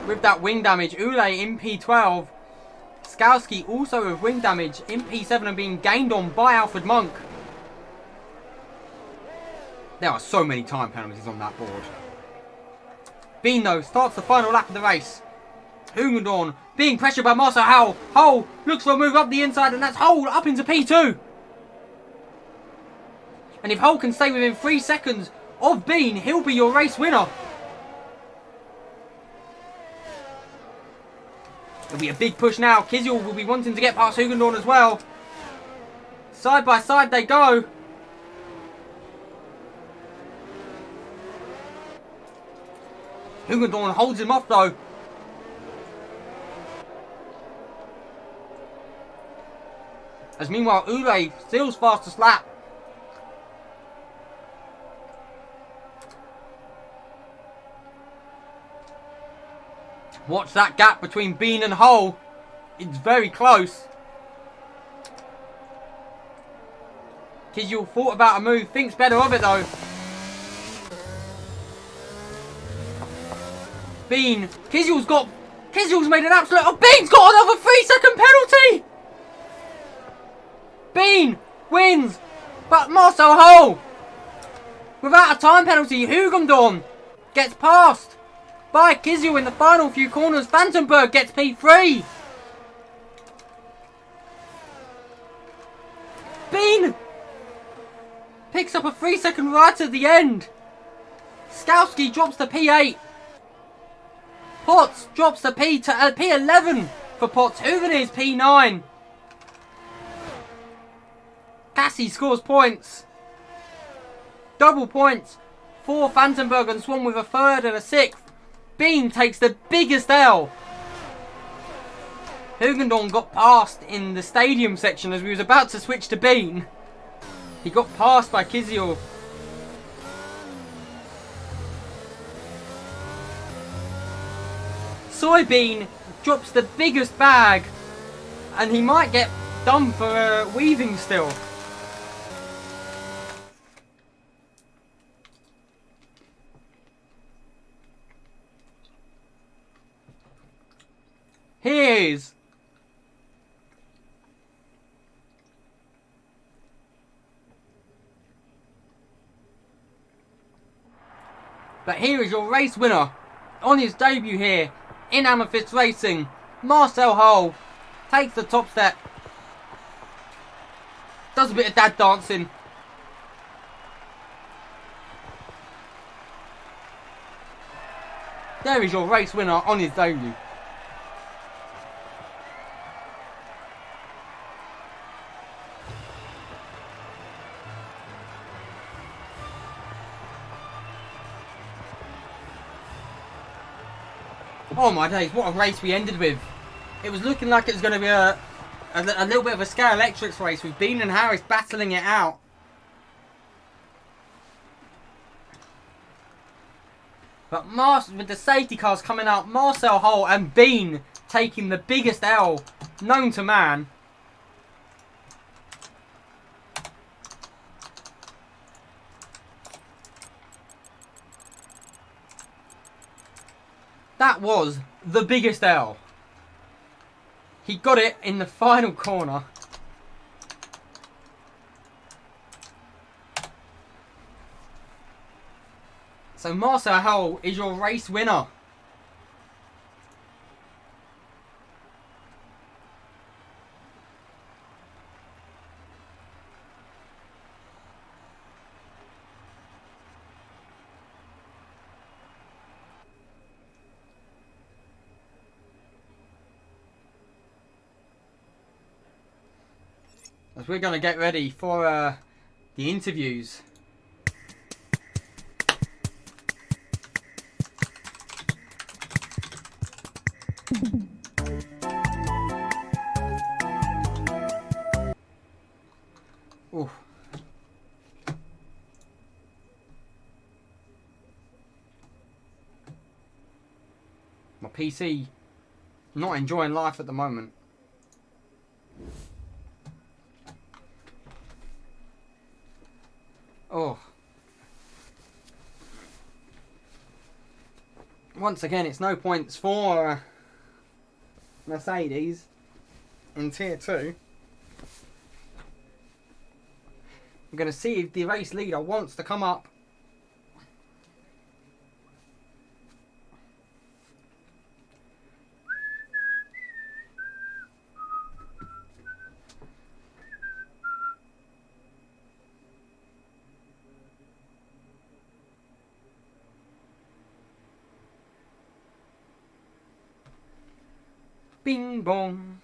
with that wing damage. Ule in P12. Skowski also with wing damage in P7 and being gained on by Alfred Monk. There are so many time penalties on that board. Bean, though, starts the final lap of the race. Hugendorn being pressured by Marcel Hull. Hull looks for a move up the inside, and that's Hull up into P2. And if Hull can stay within 3 seconds of Bean, he'll be your race winner. It'll be a big push now. Kizyul will be wanting to get past Hugendorn as well. Side by side they go. Hugendorn holds him off though. As meanwhile Ule steals fastest lap. Watch that gap between Bean and Hull. It's very close. Kizyul thought about a move, thinks better of it though. Bean, Kizyul's made an absolute, oh, Bean's got another 3-second penalty! Bean wins, but Marcel Hull, without a time penalty, Hugendorn gets passed by Kizyul in the final few corners. Vandenberg gets P3. Bean picks up a 3-second ride at the end. Skowski drops to P8. Potts drops to P11 for Potts. Hooven is P9. Cassie scores points. Double points for Vandenberg and Swan with a 3rd and a 6th. Bean takes the biggest L. Hugendorn got passed in the stadium section as we was about to switch to Bean. He got passed by Kizyul. Soybean drops the biggest bag, and he might get done for weaving still. Here he is. But here is your race winner on his debut here in Amethyst Racing. Marcel Hull takes the top step. Does a bit of dad dancing. There is your race winner on his debut. Oh my days, what a race we ended with. It was looking like it was going to be a little bit of a Sky Electrics race with Bean and Harris battling it out. But with the safety cars coming out, Marcel Hull and Bean taking the biggest L known to man. That was the biggest L. He got it in the final corner. So Marcel Hull is your race winner. As we're going to get ready for the interviews. Ooh. My PC not enjoying life at the moment. Oh. Once again, it's no points for Mercedes in Tier 2. I'm going to see if the race leader wants to come up. Bing bong.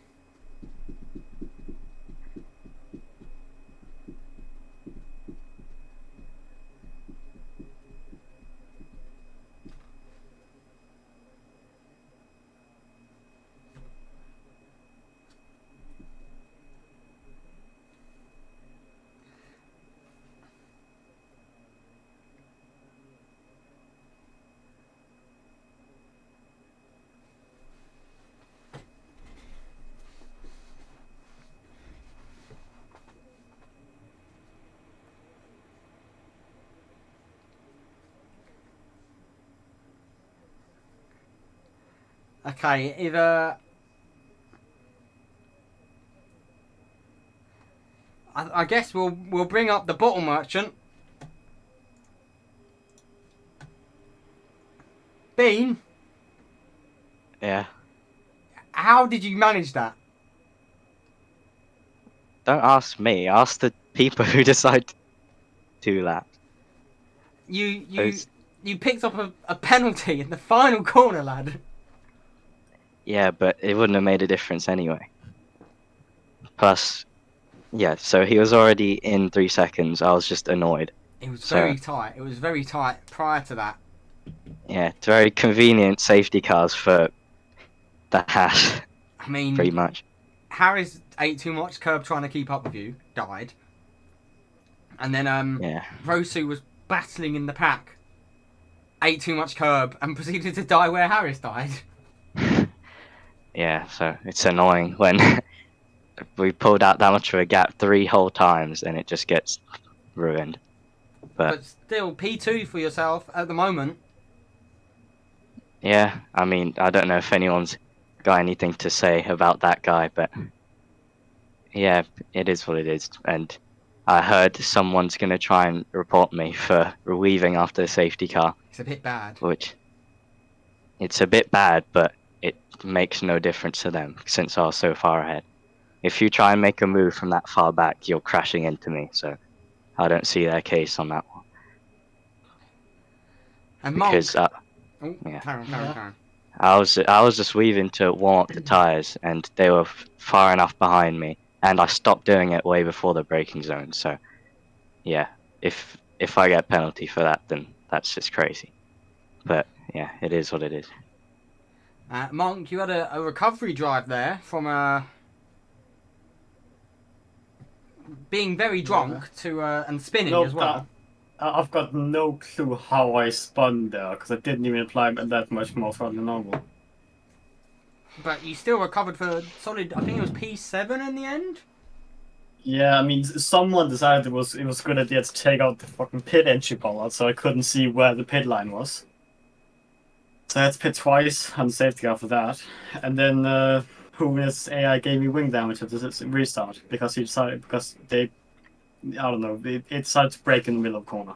Okay, either I guess we'll bring up the bottle merchant. Bean? Yeah. How did you manage that? Don't ask me. Ask the people who decide to do that. You picked up a penalty in the final corner, lad. Yeah, but it wouldn't have made a difference anyway. Plus, yeah, so he was already in 3 seconds. I was just annoyed. It was very tight. It was very tight prior to that. Yeah, it's very convenient safety cars for the hash. I mean, pretty much. Harris ate too much curb trying to keep up with you, died. And then Yeah. Rosu was battling in the pack, ate too much curb, and proceeded to die where Harris died. Yeah, so it's annoying when we pulled out that much of a gap 3 whole times and it just gets ruined. But still, P2 for yourself at the moment. Yeah, I mean, I don't know if anyone's got anything to say about that guy, but yeah, it is what it is. And I heard someone's going to try and report me for leaving after the safety car. It's a bit bad. Which, it's a bit bad, but it makes no difference to them since I was so far ahead. If you try and make a move from that far back, you're crashing into me, so I don't see their case on that one. And because Monk... yeah. Carry on. I was just weaving to warm up the tyres, and they were far enough behind me, and I stopped doing it way before the braking zone. So, yeah, if I get a penalty for that, then that's just crazy. But yeah, it is what it is. Monk, you had a recovery drive there from being very drunk to and spinning as well. I've got no clue how I spun there, because I didn't even apply that much more from the normal. But you still recovered for solid, I think it was P7 in the end? Yeah, I mean, someone decided it was a good idea to take out the fucking pit entry bollard, so I couldn't see where the pit line was. So I had to pit twice on safety car for that, and then Huma's AI gave me wing damage at the restart because they, I don't know, it decided to break in the middle of the corner.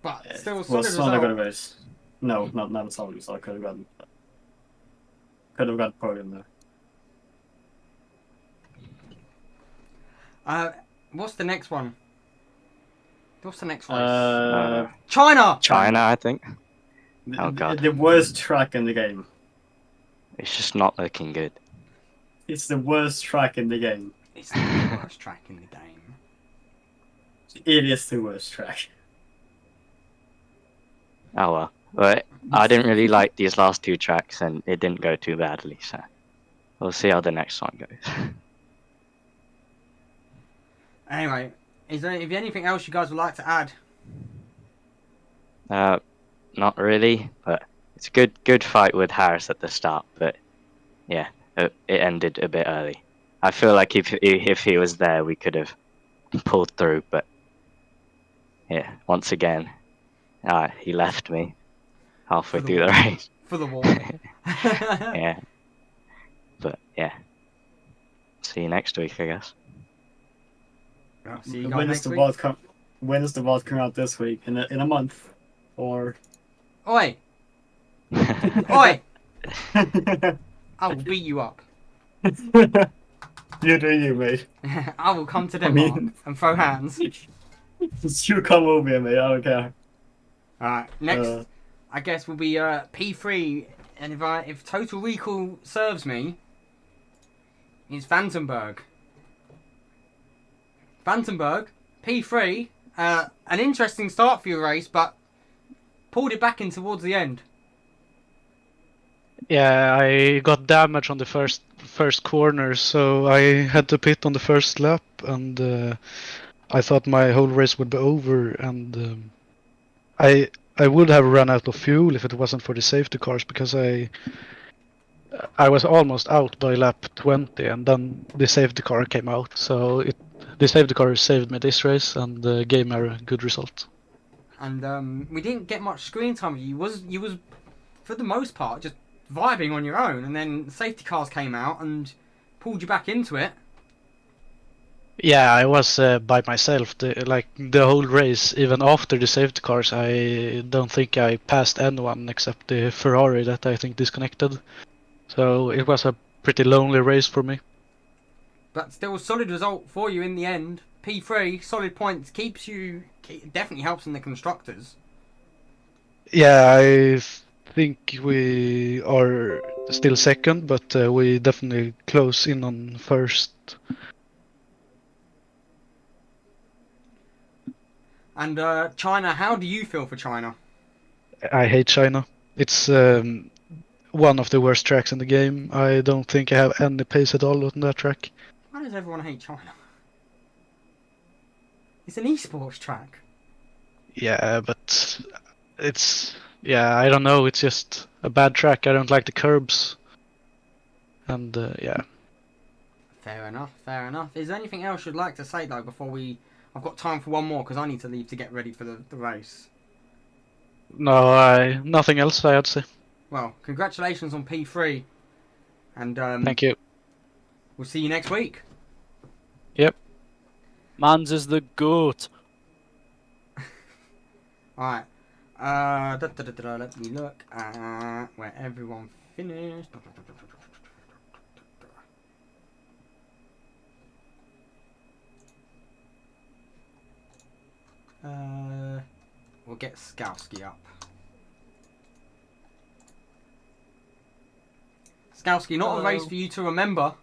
But It still a solid was not a good result. race. No, not a solid result. Could have got podium there. What's the next one? What's the next race? China, China! I think. Oh god. The worst track in the game. It's just not looking good. It's the worst track in the game. It's not the worst track in the game. It is the worst track. Oh well. But I didn't really like these last two tracks, and it didn't go too badly. So we'll see how the next one goes. Anyway, is there anything else you guys would like to add? Not really, but it's a good fight with Harris at the start. But yeah, it ended a bit early. I feel like if he was there, we could have pulled through. But yeah, once again, he left me halfway For the through the wall. race. For the wall. Yeah. But yeah. See you next week, I guess. See you guys When next is the week. VOD come? When is the VOD coming out this week? In a month, or? Oi! Oi! I will beat you up. You do you, mate. I will come to Denmark and throw hands. You come over here, mate. I don't care. Alright, next I guess will be P3, and if Total Recall serves me, it's Vandenberg. Vandenberg, P3, an interesting start for your race, but pulled it back in towards the end. Yeah, I got damage on the first corner, so I had to pit on the first lap, and I thought my whole race would be over, and I would have run out of fuel if it wasn't for the safety cars, because I was almost out by lap 20, and then the safety car came out, so the safety car saved me this race and gave me a good result. And we didn't get much screen time. You was for the most part just vibing on your own, and then safety cars came out and pulled you back into it. Yeah, I was by myself the whole race. Even after the safety cars, I don't think I passed anyone except the Ferrari that I think disconnected. So it was a pretty lonely race for me. But still a solid result for you in the end. P3, solid points, definitely helps in the constructors. Yeah, I think we are still second, but we definitely close in on first. And China, how do you feel for China? I hate China. It's one of the worst tracks in the game. I don't think I have any pace at all on that track. Why does everyone hate China? It's an esports track. Yeah, but I don't know. It's just a bad track. I don't like the curbs. And yeah. Fair enough, fair enough. Is there anything else you'd like to say though before I've got time for one more because I need to leave to get ready for the race. No, nothing else I had to say. Well, congratulations on P3. And Thank you. We'll see you next week. Yep. Mans is the GOAT. Alright. Let me look at where everyone finished. We'll get Skowski up. Skowski, not a race for you to remember.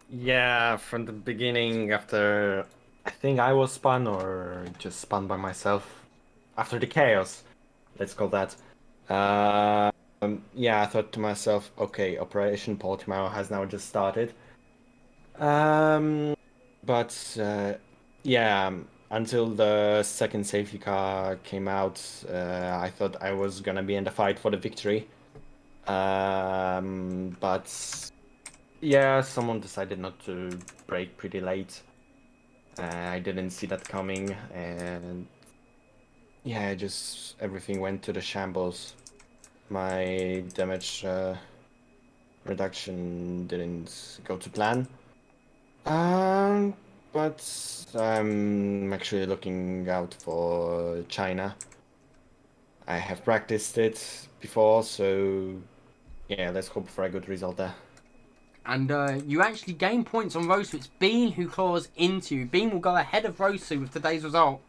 Yeah, from the beginning, after I think I was spun or just spun by myself after the chaos, let's call that. Yeah, I thought to myself, okay, Operation Baltimore has now just started. Yeah, until the second safety car came out, I thought I was gonna be in the fight for the victory. But yeah, someone decided not to brake pretty late. I didn't see that coming, and yeah, just everything went to the shambles. My damage reduction didn't go to plan. But I'm actually looking out for China. I have practiced it before, so yeah, let's hope for a good result there. And you actually gain points on Rosu. It's Bean who claws into you. Bean will go ahead of Rosu with today's result.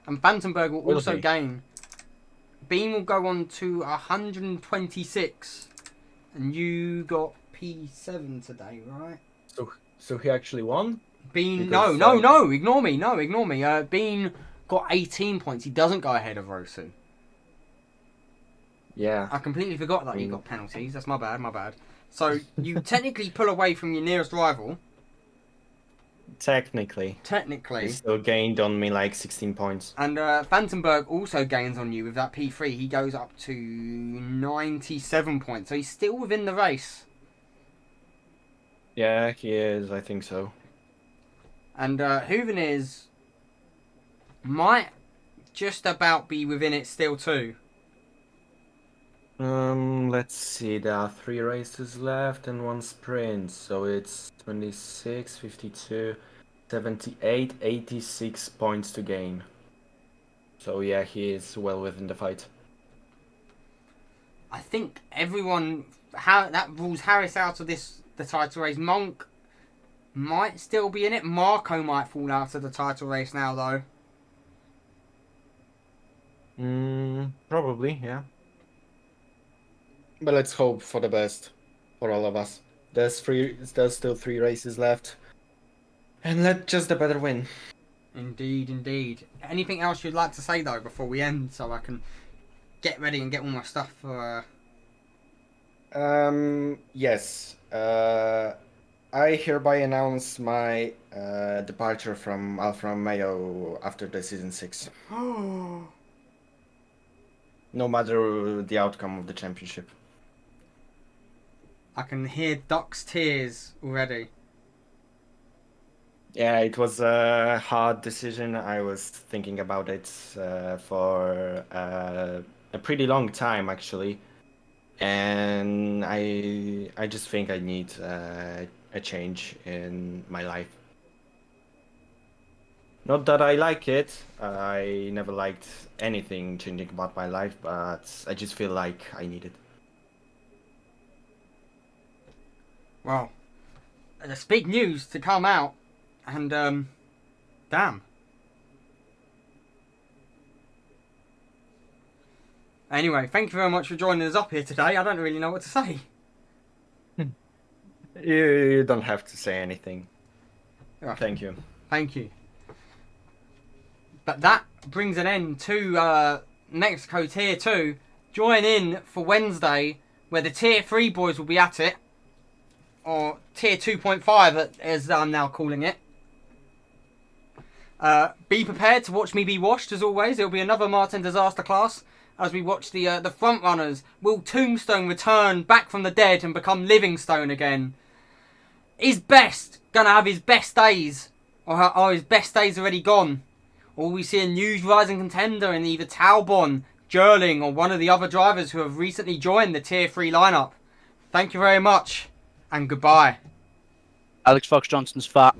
And Vandenberg will also gain. Bean will go on to 126. And you got P7 today, right? So he actually won? Bean, Because, no, ignore me. Bean got 18 points. He doesn't go ahead of Rosu. Yeah. I completely forgot that you got penalties. That's my bad. So you technically pull away from your nearest rival. Technically. He still gained on me like 16 points. And Vandenberg also gains on you with that P3. He goes up to 97 points. So he's still within the race. Yeah, he is. I think so. And Hooveners might just about be within it still too. Let's see. There are 3 races left and 1 sprint. So it's 26, 52, 78, 86 points to gain. So yeah, he is well within the fight. I think everyone that rules Harris out of the title race. Monk might still be in it. Marco might fall out of the title race now though. Probably, yeah. But let's hope for the best for all of us. There's still 3 races left. And let just the better win. Indeed. Anything else you'd like to say though before we end, so I can get ready and get all my stuff for Yes. I hereby announce my departure from Alfa Romeo after the season 6. No matter the outcome of the championship. I can hear Duck's tears already. Yeah, it was a hard decision. I was thinking about it for a pretty long time, actually. And I just think I need a change in my life. Not that I like it. I never liked anything changing about my life, but I just feel like I need it. Well, there's big news to come out, and damn. Anyway, thank you very much for joining us up here today. I don't really know what to say. You don't have to say anything. Right. Thank you. Thank you. But that brings an end to Mexico Tier 2. Join in for Wednesday, where the Tier 3 boys will be at it. Or Tier 2.5, as I'm now calling it. Be prepared to watch me be washed, as always. It'll be another Martin Disaster class, as we watch the front runners. Will Tombstone return back from the dead and become Livingstone again? Is Best going to have his best days? Or are his best days already gone? Or will we see a new rising contender in either Talbon, Jerling, or one of the other drivers who have recently joined the Tier 3 lineup? Thank you very much, and goodbye. Alex Fox Johnson's fat.